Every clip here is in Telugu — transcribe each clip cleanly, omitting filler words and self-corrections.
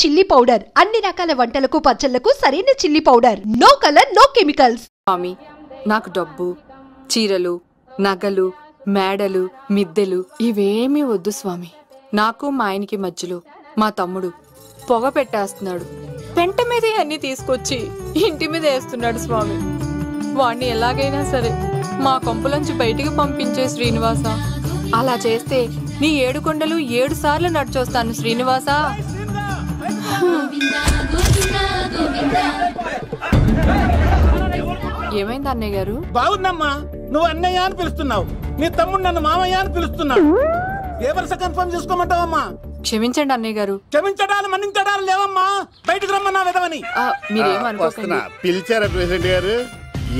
చిల్లీ పౌడర్ అన్ని రకాల వంటలకు పచ్చళ్లకు సరైన chilli powder. No colour no chemicals. స్వామి, నాకు డబ్బు, చీరలు, నగలు, మేడలు, మిద్దెలు ఇవేమీ వద్దు స్వామి. నాకు మా ఆయనకి మధ్యలో మా తమ్ముడు పొగ పెట్టేస్తున్నాడు. పెంట మీదే అన్ని తీసుకొచ్చి ఇంటి మీద వేస్తున్నాడు స్వామి. వాణ్ణి ఎలాగైనా సరే మా కొంపులోంచి బయటికి పంపించే శ్రీనివాస. అలా చేస్తే నీ 7 కొండలు 7 సార్లు నడిచొస్తాను శ్రీనివాస. ఏమైంది అన్నయ్య గారు? బాగుందమ్మా, నువ్వు అన్నయ్య అని పిలుస్తున్నావు, నీ తమ్ముడు నన్ను మామయ్య అని పిలుస్తున్నావు. ఏ వరుస కన్ఫర్మ్ చేసుకోమంటావమ్మా? క్షమించండి అన్నయ్య గారు. క్షమించడాలు మన్నించడాలు లేవమ్మా, బయటకు రమ్మన్నా విధవని. మీరేమనుకోకండి. పిలిచారా ప్రెసిడెంట్ గారు?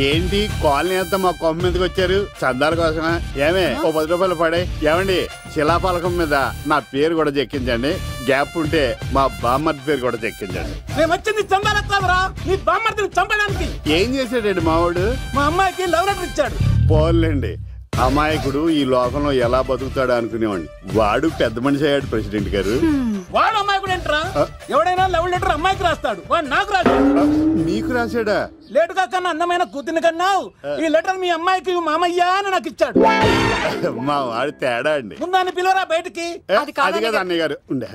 ఏంటి కాలనీ అంతా మా కొమ్మ మీదకి వచ్చారు? చందాల కోసమా? ఏమే ఓ 10 రూపాయలు పడే. ఏమండి, శిలాపాలకం మీద నా పేరు కూడా చెక్కించండి. గ్యాప్ ఉంటే మా బామ్మర్ది పేరు కూడా చెక్కించండి. నేను వచ్చింది చందాలకు కాదురా, నీ బామ్మర్దిని చంపడానికి. ఏం చేశాడండి మావాడు? మా అమ్మాయికి లవ్ లెటర్ ఇచ్చాడు. పోన్లేండి, అమాయకుడు ఈ లోకంలో ఎలా బతుకుతాడు అనుకునేవాడిని. వాడు పెద్ద మనిషి అయ్యాడు ప్రెసిడెంట్ గారు. వాడు అమ్మాయికుడు ఏంట్రా? ఎవడైనా లవ్ లెటర్ అమ్మాయికి రాస్తాడు, వాడు నాకు రాశాడు. మీకు రాశాడా? లేటుగా కన్నా అందమైన కూతుని కన్నావు, ఈ లెటర్ మీ అమ్మాయికి మామయ్య అని నాకు ఇచ్చాడు. మా వాడు తేడా అండి. ముందాన్ని పిలవరా బయటికి. అది కదా అన్నయ్య గారు. ఉండే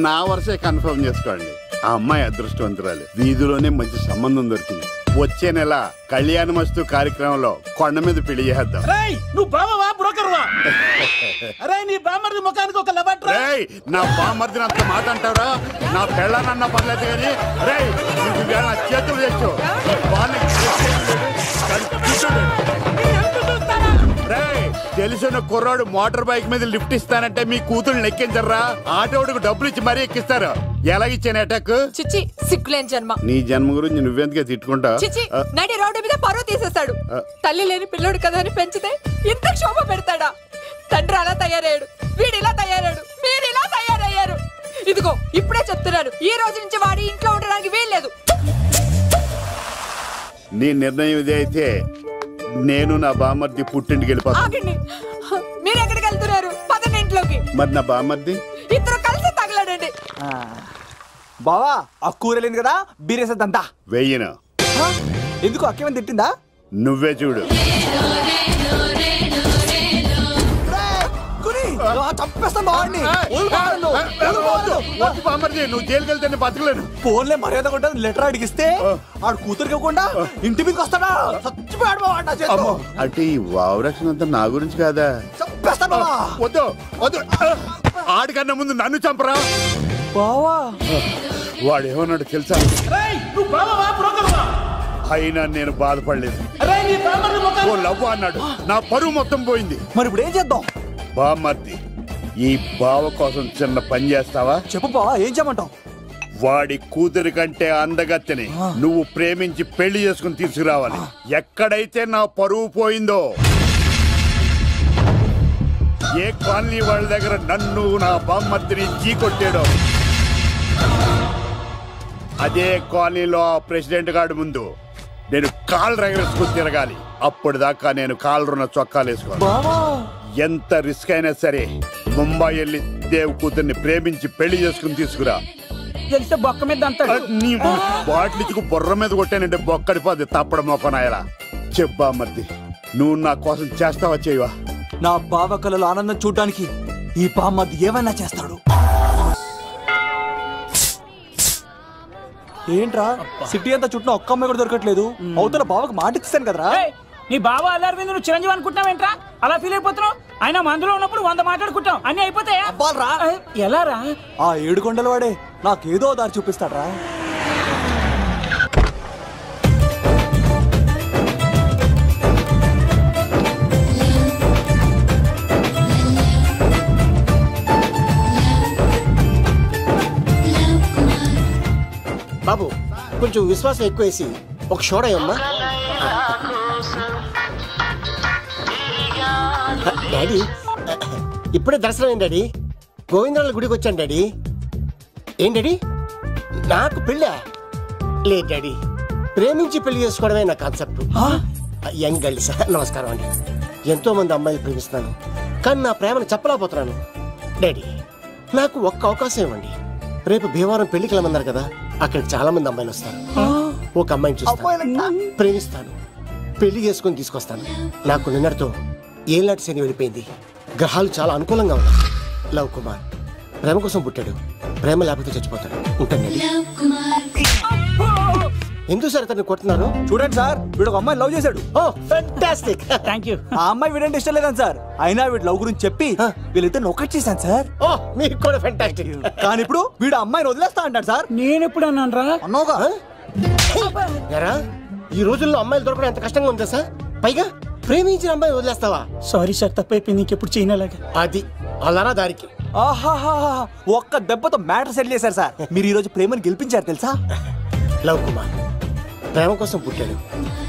నా వరుసే కన్ఫర్మ్ చేసుకోండి. ఆ అమ్మాయి అదృష్టవంతురాలు, వీధిలోనే మంచి సంబంధం దొరికింది. వచ్చే నెల కళ్యాణమస్తు కార్యక్రమంలో కొండ మీద పెళ్లి చేద్దాం. నువ్వు బావవా బ్రోకర్వా? అరే నీ బామ్మర్ది ముఖానికి ఒక లెటర్. నా బామ్మర్దిని అంత మాట అంటారా? నా పెళ్ళనన్నా పర్లేదు కానీ నా చేతులు తెచ్చు. తెలిసిన కుర్రాడు మోటార్ బైక్ మీద లిఫ్ట్ ఇస్తానంటే మీ కూతురు ఎక్కించరా? ఆటోడికి డబ్బులు ఇచ్చి మరీ ఎక్కిస్తారు. ఎలాగిచ్చాను అటాక్? చిచ్చి, సిగ్గులేని జన్మ. నీ జన్మ గురించి నువ్వెందుకే తిట్టుకుంటా? చిచ్చి, నడి రోడ్డు మీద పరువు తీసేస్తాడు. తల్లి లేని పిల్లోడు కదా అని పెంచితే ఇంత క్షోభ పెడతాడా? తండ్రి అలా తయారయ్యాడు, వీడు ఇలా తయారయ్యాడు, మీరు ఇలా తయారయ్యారు. ఇదిగో ఇప్పుడే చెప్తున్నాను, ఈ రోజు నుంచి వాడి ఇంట్లో ఉండడానికి వీల్లేదు. నీ నిర్ణయం ఇదే అయితే నేను నా బామ్మర్ది పుట్టింటికి వెళ్ళిపోతాను. ఆగండి, మీరు ఎక్కడికి వెళ్తున్నారు? పదండి ఇంట్లోకి. మరి నా బామ్మర్ది? ఇద్దరు కలిసి తగలడండి. బావా, ఆ కూరలేదు కదా, బీరేసేద్దంతా. వెయ్యను. ఎందుకు అక్కేమని తిట్టిందా? నువ్వే చూడు. నువ్వు జైలుకి వెళ్తే బతకలేను. ఫోన్లే మర్యాద కూడా లెటర్ అడిగిస్తే ఆడు కూతురికి ఇవ్వకుండా ఇంటి మీదకి వస్తాడా? చచ్చిపోయాడు. అంటే ఈ వావరక్షణ అంతా నా గురించి కాదా? వద్దు వద్దు, ఆడికన్నా ముందు నన్ను చంపరా. బావా, వాడు ఏమన్నాడు తెలుసా? అయినా నేను బాధపడలేదు. ఓ లవ్ అన్నాడు, నా పరువు మొత్తం పోయింది. మరి ఇప్పుడు ఏం చేద్దాం? బామ్మర్ది, ఈ బావ కోసం చిన్న పని చేస్తావా? చెప్పు బావా, ఏం చేయమంటావు? వాడి కూతురి కంటే అందగత్తెని నువ్వు ప్రేమించి పెళ్లి చేసుకుని తీసుకురావాలి. ఎక్కడైతే నా పరువు పోయిందో, ఏ కాలనీ వాళ్ళ దగ్గర నన్ను నా బామ్మర్దిని చీకొట్టాడో, అదే కాలనీలో ఆ ప్రెసిడెంట్ గారి ముందు నేను కాళ్ళు రగరేసుకుని తిరగాలి. అప్పుడు దాకా నేను కాళ్ళరున్న చొక్కాలు వేసుకోవాలి. ఎంత రిస్క్ అయినా సరే ముంబై వెళ్ళి దేవ్ కూతుర్ని ప్రేమించి పెళ్లి చేసుకుని తీసుకురా. బొక్క మీద నీ బాటిలిచ్చుకు బొర్ర మీద కొట్టానంటే బొక్కడిపోద్ది తప్పడం మొక్కనాయలా. చెప్పా మర్ది, నువ్వు నా కోసం చేస్తావా చేయవా? నా బావ కళలో ఆనందం చూడడానికి ఈ బామ్మది ఏమైనా చేస్తాడు. ఏంట్రా సిటీ అంతా చుట్టూ ఒక్క అమ్మాయి కూడా దొరకట్లేదు. అవతల బావకు మాట ఇస్తాను కదరా. నీ బావ అల్లారి మీద నువ్వు చిరంజీవి అనుకుంటున్నావేంట్రా? అలా ఫీల్ అయిపోతున్నావు. ఆయన మందులో ఉన్నప్పుడు 100 మాట్లాడుకుంటాం, అన్ని అయిపోతాయా? ఎలా రా? ఆ 7 కొండల వాడే నాకేదో దారి చూపిస్తాడ్రా. బాబు, కొంచెం విశ్వాసం ఎక్కువేసి ఒక షోడయమ్మా. డాడీ, ఇప్పుడే దర్శనం ఏంటి డాడీ? గోవిందరాల గుడికి వచ్చాను డాడీ. ఏం డాడీ, నాకు పెళ్ళా? లేదు డాడీ, ప్రేమించి పెళ్లి చేసుకోవడమే నా కాన్సెప్ట్. యంగ్ గర్ల్స్, నమస్కారం అండి. ఎంతో మంది అమ్మాయిలు ప్రేమిస్తున్నాను, కానీ నా ప్రేమను చెప్పలేకపోతున్నాను. డాడీ, నాకు ఒక్క అవకాశం ఇవ్వండి. రేపు భీమవరం పెళ్లికి వెళ్ళమన్నారు కదా, అక్కడికి చాలా మంది అమ్మాయిలు వస్తారు. ఒక అమ్మాయిని చూస్తాను, ప్రేమిస్తాను, పెళ్లి చేసుకుని తీసుకొస్తాను. నాకు నిన్నటితో ఏలాంటి శని వెళ్ళిపోయింది. గ్రహాలు చాలా అనుకూలంగా ఉన్నాయి. లవ్ కుమార్ ప్రేమ కోసం పుట్టాడు, ప్రేమ లేకపోతే చచ్చిపోతాడు. ఉంటానండి. ఎందుకు సార్ అతన్ని కొడుతున్నారు? చూడండి సార్, వీడు ఒక అమ్మాయి లవ్ చేశాడు. Oh fantastic. Thank you. ఆ అమ్మాయి వీడంటే ఇష్టం లేదని సార్, అయినా వీడు లవ్ గురించి చెప్పి వీళ్ళిద్దరు ఒకటి చేశాను సార్. ఓ మీకు కూడా ఫెంటాస్టిక్. కానీ ఇప్పుడు వీడు అమ్మాయిని వదిలేస్తా అంటాడు సార్. నేను ఎప్పుడు అన్నాను రా? అన్నోగా ఎరా ఈ రోజుల్లో అమ్మాయిలు దొరకడం ఎంత కష్టంగా ఉందా సార్? పైగా ప్రేమించిన అమ్మాయి వదిలేస్తావా? సారీ సార్, తప్పైపోయింది. ఇంకెప్పుడు చేయనలాగా. అది అలారా దారికి. ఆహాహా, ఒక్క దెబ్బతో మ్యాటర్ సెటిల్ చేశారు సార్. మీరు ఈ రోజు ప్రేమను గెలిపించారు తెలుసా? లవ్ కుమార్ ప్రేమ కోసం పుట్టాడు,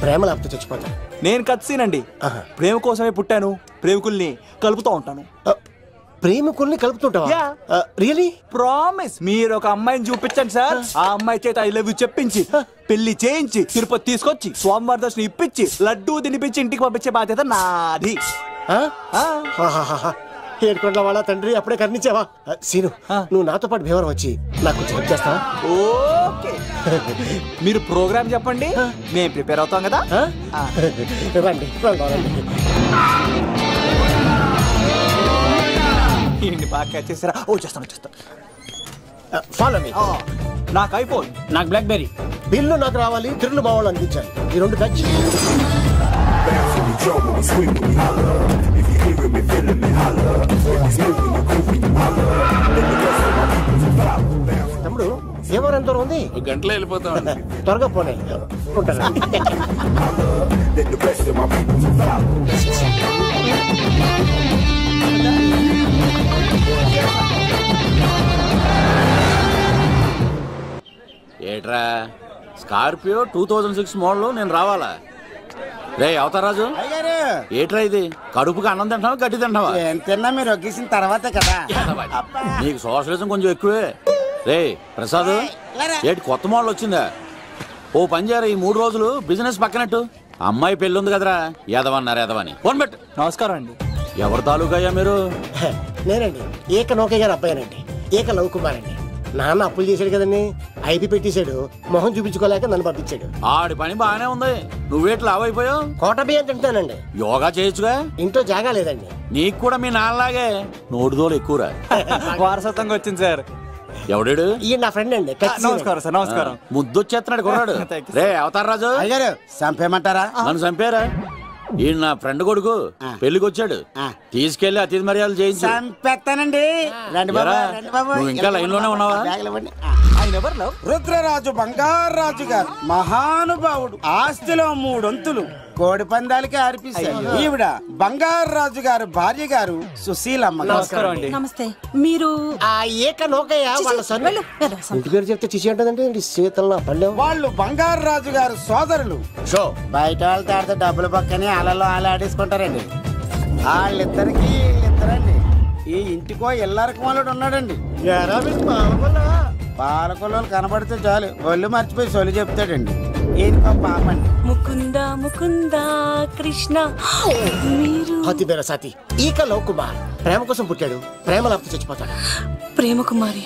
ప్రేమ లేకపోతే చచ్చిపోతాడు. నేను కత్సీనండి. ప్రేమ కోసమే పుట్టాను, ప్రేమికుల్ని కలుపుతూ ఉంటాను. ప్రేమికుల్ని కలుపుతుంటావా? రియలీ? ప్రామిస్. మీరు ఒక అమ్మాయిని చూపించండి సార్, ఆ అమ్మాయి చేత ఐ లవ్ యూ చెప్పించి పెళ్లి చేయించి తిరుపతి తీసుకొచ్చి స్వామివారి దర్శనం ఇప్పించి లడ్డూ తినిపించి ఇంటికి పంపించే బాధ్యత నాది. ఏడుకొండల వాళ్ళ తండ్రి అప్పుడే కర్ణించావా? సీను, నువ్వు నాతో పాటు భీమవరం వచ్చి నాకు కొంచెం హెల్ప్ చేస్తావా? ఓకే. మీరు ప్రోగ్రామ్ చెప్పండి, మేము ప్రిపేర్ అవుతాం కదా. రండి రండి. బాగా క్యాచ్ చేస్తారా? ఓ చేస్తాను. Follow me. నాకు ఐఫోన్, నాకు బ్లాక్ బెర్రీ. బిల్లు నాకు రావాలి, తిరులు మా వాళ్ళు అందించాలి. ఈ రెండు ఖర్చు. తమ్ముడు ఎవరు ఎంత దూరం ఉంది? గంటలో వెళ్ళిపోతాం. త్వరగా పోనీ. ఏట్రా స్కార్పియో 2006 మోడల్, నేను రావాలా? రే అవతారాజు, ఏట్రా ఇది? కడుపుకి అన్నం తింటావా గడ్డి తింటావా? తిన్నా మీరు ఒగ్గేసిన తర్వాతే కదా. నీకు సోషలిజం కొంచెం ఎక్కువే. రే ప్రసాద్, ఏటి కొత్త మోడల్ వచ్చిందా? ఓ పని చేయరా, ఈ 3 రోజులు బిజినెస్ పక్కనట్టు. అమ్మాయి పెళ్ళి ఉంది కదరా, ఎదవన్నారు ఎదవని. ఫోన్ పెట్టు. నమస్కారం అండి. ఎవరి తాలూకా అయ్యా మీరు? నేనండి, ఏక నౌకే గారి అబ్బాయినండి. ఏక లవ్ కుమార్ అండి. నాన్న అప్పులు చేశాడు కదండి, ఐపీ పెట్టేశాడు. మొహం చూపించుకోలేక నన్ను పంపించాడు. ఆడి పని బాగానే ఉంది, నువ్వేట్లు లావైపోయావు. కోట బియ్యం తింటానండి. యోగా చేయొచ్చుగా. ఇంట్లో జాగా లేదండి. నీకు కూడా మీ నాన్నలాగే నోటిదోలు ఎక్కువరా. వారసత్వంగా వచ్చింది సార్. ఎవడాడు? ఈయన నా ఫ్రెండ్ అండి. నమస్కారం సార్. నమస్కారం. ముద్దొచ్చేస్తున్నాడు కొన్నాడు. రే అవతార్ రాజు, అయ్యారు చంపేయమంటారా? నన్ను చంపారా? ఈయన నా ఫ్రెండ్ కొడుకు పెళ్లికి వచ్చాడు, తీసుకెళ్లి అతిథి మర్యాదలు చేయించు. చంపేస్తానండి. రండి బాబు, రండి బాబు. నువ్వు ఇంకా లైన్ లోనే ఉన్నావా? రుద్రరాజు బంగారాజు గారు మహానుభావుడు, ఆస్తిలో 3 వంతులు కోడి పందాలకి అర్పిస్తారు. ఈవిడ బంగారాజు గారు భార్య గారు సుశీలమ్మ. నమస్కారం అండి. నమస్తే. మీరు ఆ ఏక నౌకయ్య వాళ్ళ సన్. ఇంటి పేరు చెప్తే చిచి ఉంటుందంటే శీతల పల్లె. వాళ్ళు బంగారాజు గారు సోదరులు. షో బయట వాళ్ళతో ఆడితే డబ్బులు పక్కనే అలలో అలా ఆడేసుకుంటారండి. వాళ్ళిద్దరికి వీళ్ళిద్దరండి. ఈ ఇంటికో ఇల్లరకం వాళ్ళడు ఉన్నాడండి. పాలకొల్లు కనబడితే చాలు ఒళ్ళు మర్చిపోయి సొలి చెప్తాడండి. పాపండి. ముకుంద ముకుంద కృష్ణ. మీరు హతి మేర సాతి ఈక లవ్ కుమార్ ప్రేమ కోసం పుట్టాడు, ప్రేమ లేకపోతే చచ్చిపోతాడు. ప్రేమ కుమారి,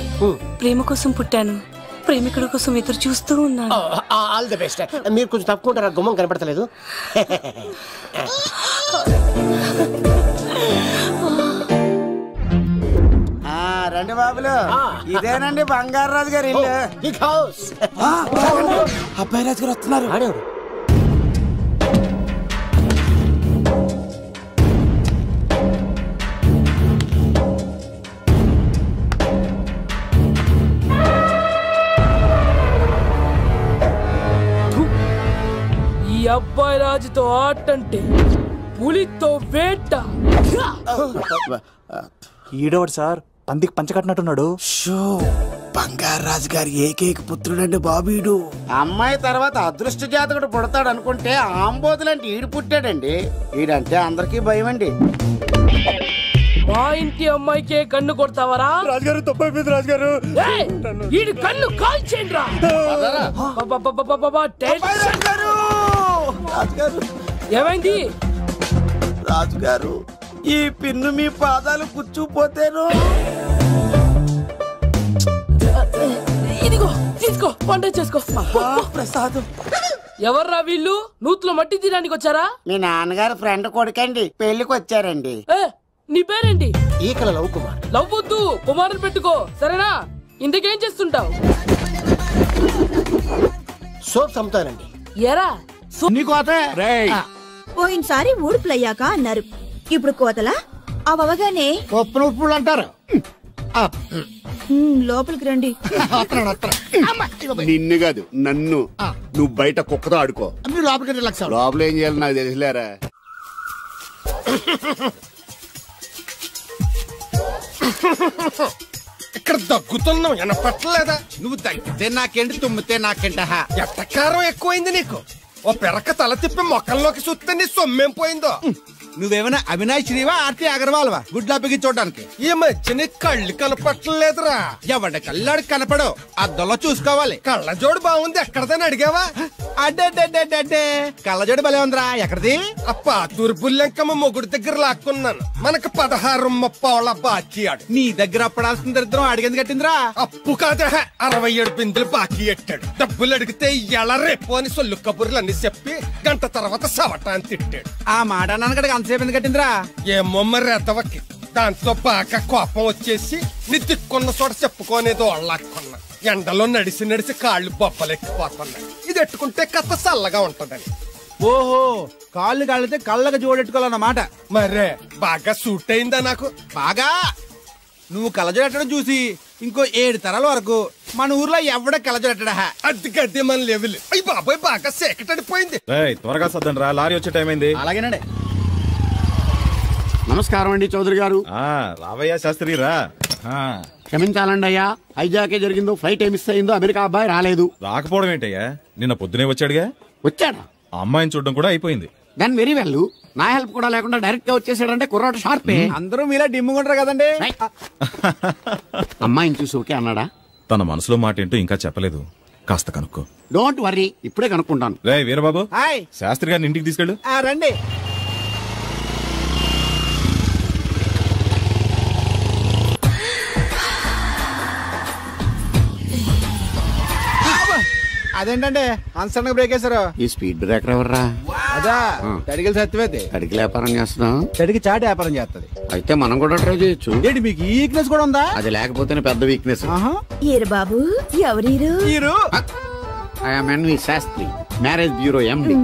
ప్రేమ కోసం పుట్టాను, ప్రేమికుడి కోసం ఎదురు చూస్తూ ఉన్నాను. All the best. మీరు కొంచెం తప్పుకుంటారా? గుమ్మం కనపడతలేదు. రండి బాబులు, ఇదేనండి బంగారాజు గారి ఇల్లు. Big house. అబ్బాయి రాజు గారు వస్తున్నారు. ఈ అబ్బాయి రాజుతో ఆటంటే పులితో వేట. ఈడోడు సార్, పందికి పంచకట్టినట్టున్నాడు. బంగారాజు గారి ఏకైక పుత్రుడండి బాబీడు. అమ్మాయి తర్వాత అదృష్ట జాతకుడు పుడతాడు అనుకుంటే ఆంబోతులంటే ఈడు పుట్టాడండి. ఈడంటే అందరికీ భయం అండి. మా ఇంటి అమ్మాయికే కన్ను కొడతావరా? రాజుగారు తప్పైపోయింది రాజుగారు. ఈడు కన్ను కాల్చేయండి రా. ఏమైంది రాజుగారు? ఈ పిన్ను మీ పాదాలు కూర్చుపోతేను తీసుకో వంట చేసుకో. ప్రసాద్ ఎవర్రా వీళ్ళు? నూతులో మట్టి తీయడానికి వచ్చారా? మీ నాన్నగారు ఫ్రెండ్ కొడుకండి, పెళ్లికి వచ్చారండి. నీ పేరేంటి? ఈకల లవ్ కుమార్. లవ్ వద్దు, కుమారుని పెట్టుకో సరేనా? ఇంతకేం చేస్తుంటావు? సోప్స్ అమ్ముతానండి. ఎరా పోయినసారి ఊడుపులయ్యాక అన్నారు, ఇప్పుడు కోతలా? అవగానే ఉప్పులు అంటారు. లోపలికి రండి. నిన్ను కాదు నన్ను. నువ్వు బయట కుక్కతో ఆడుకో. మీరు లోపలికి రిలాక్స్ అవ్వండి. లోపల ఏం చేయాలి నాకు తెలిసిలేరా. ఇక్కడ దగ్గుతున్నావు వినపట్టలేదా? నువ్వు దగ్గితే నాకేంటి, తుమ్మితే నాకేంట? ఎట్టకారం ఎక్కువైంది నీకు. ఓ పెరక తల తిప్పి మొక్కల్లోకి చూస్తే నీ సొమ్మేం పోయిందో. నువ్వేమైనా అవినాష్ శ్రీవా, ఆర్తి అగర్వాల్వా గుడ్లా బిగి చూడడానికి? ఈ మధ్య నీ కళ్ళు కనపట్టలేదురా. ఎవడ కళ్ళాడు కనపడవు, అద్దంలో చూసుకోవాలి. కళ్ళజోడు బాగుంది, ఎక్కడదని అడిగావా? అడ్డే కళ్ళజోడు భలే ఉందిరా. ఎక్కడిది? అప్ప తూర్పుల్లెంకమ్మ మొగుడి దగ్గర లాక్కున్నాను. మనకు 16 బాకీ ఆడు. నీ దగ్గర అప్పడాల్సిన దరిద్రం అడిగింది కట్టిందిరా. అప్పు కాదా, 67 బిందులు బాకీ ఎట్టాడు. డబ్బులు అడిగితే ఎలా రేపు అని సొల్లు కబుర్లు అన్ని చెప్పి గంట తర్వాత సవటాన్ని తిట్టాడు. ఆ మాట నాన్నగడికి అంతసేపు ఎందుకు కట్టిందిరా? ఏమో మరి ఎదవకి. దాంతో బాగా కోపం వచ్చేసి నీ దిక్కున్న చోట చెప్పుకోనేదో వాళ్ళకున్నా. ఎండలో నడిచి కాళ్ళు బొప్పలెక్కిపోతున్నాయి. ఇది ఎట్టుకుంటే కథ చల్లగా ఉంటదని. ఓహో, కాళ్ళు కాళ్ళతే కళ్ళగా జోడెట్టుకోవాలన్నమాట. మరే బాగా సూట్ అయిందా నాకు? బాగా. నువ్వు కళ్ళజోడెట్టడం చూసి ఇంకో 7 తరాల వరకు మన ఊర్లో ఎవడ కళ్ళజోడెట్టడా? అది గడ్డి మన లెవెల్. అయ్యి బాబాయ్ బాగా సేకటడిపోయింది. త్వరగా సర్దండి రా, లారీ వచ్చే టైం అయింది. అలాగేనండి. నమస్కారం అండి చౌదరి గారు. రావయ్యా శాస్త్రి రా. క్షమించాలండి అయ్యా, హైజాకే జరిగిందో, ఫ్లైట్ ఏ మిస్ అయిందో, అమెరికా అబ్బాయి రాలేదు. రాకపోవడం ఏంటయ్యా, నిన్న పొద్దునే వచ్చాడుగా. వచ్చాడా? ఆ అమ్మాయిని చూడడం కూడా అయిపోయింది. దాని వెరీ వెల్. నా హెల్ప్ కూడా లేకుండా డైరెక్ట్ గా వచ్చేసాడంటే కుర్రాడు షార్పే. అందరూ మీలా డిమ్ముకుంటారు కదండి. అమ్మాయిని చూసి ఓకే అన్నాడా? తన మనసులో మాట ఏంటో ఇంకా చెప్పలేదు, కాస్త కనుక్కో. డోంట్ వర్రీ, ఇప్పుడే కనుక్కుంటాను. రే వీరబాబు, శాస్త్రి గారిని ఇంటికి తీసుకెళ్ళు. రండి. అదేంటంటే అన్సడన్ గా బ్రేక్ వేశారు? ఈ స్పీడ్ బ్రేకర్ ఎవర్రా? అదా తడిగిలు సత్యవేతి. తడికి వ్యాపారం చేస్తున్నాం. తడికి చాటి వ్యాపారం చేస్తుంది. అయితే మనం కూడా ట్రై చేయొచ్చు. ఏంటి మీకు ఈ వీక్నెస్ కూడా ఉందా? అది లేకపోతేనే పెద్ద వీక్నెస్. ఏరు బాబు, ఎవరీరు? NV Shastri, marriage bureau MD.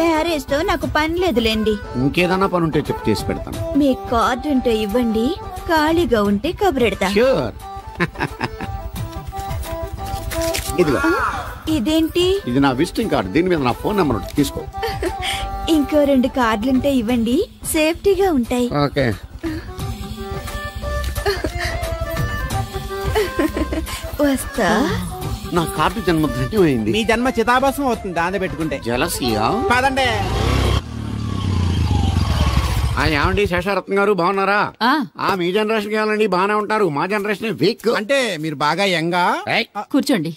Marriage తో నాకు పని లేదులేండి. ఇంకేదన్నా పని ఉంటే చెప్పు, చేసి పెడతాను. మీ కార్డు ఉంటే ఇవ్వండి, ఖాళీగా ఉంటే కబురెడతా. ష్యూర్. ఇదిగో. ఇదేంటి? ఇది నా విజిటింగ్ కార్డు. దీని మీద నా ఫోన్ నెంబర్ ఉంటుంది, తీసుకో. ఇంకో 2 కార్డులుంటే ఇవ్వండి, సేఫ్టీగా ఉంటాయి. ఓకే. వస్తా. నా కార్డు జన్మ ధన్యమైంది. మీ జన్మ చితాభాసం అవుతుంది దాన్ని పెట్టుకుంటే. జలసియా? కాదండి. ఏమండి శేషారత్న గారు, బాగున్నారా? మీ జనరేషన్ కావాలండి, బాగానే ఉంటారు. మా జనరేషన్ వీక్. అంటే మీరు బాగా యంగా. కూర్చోండి,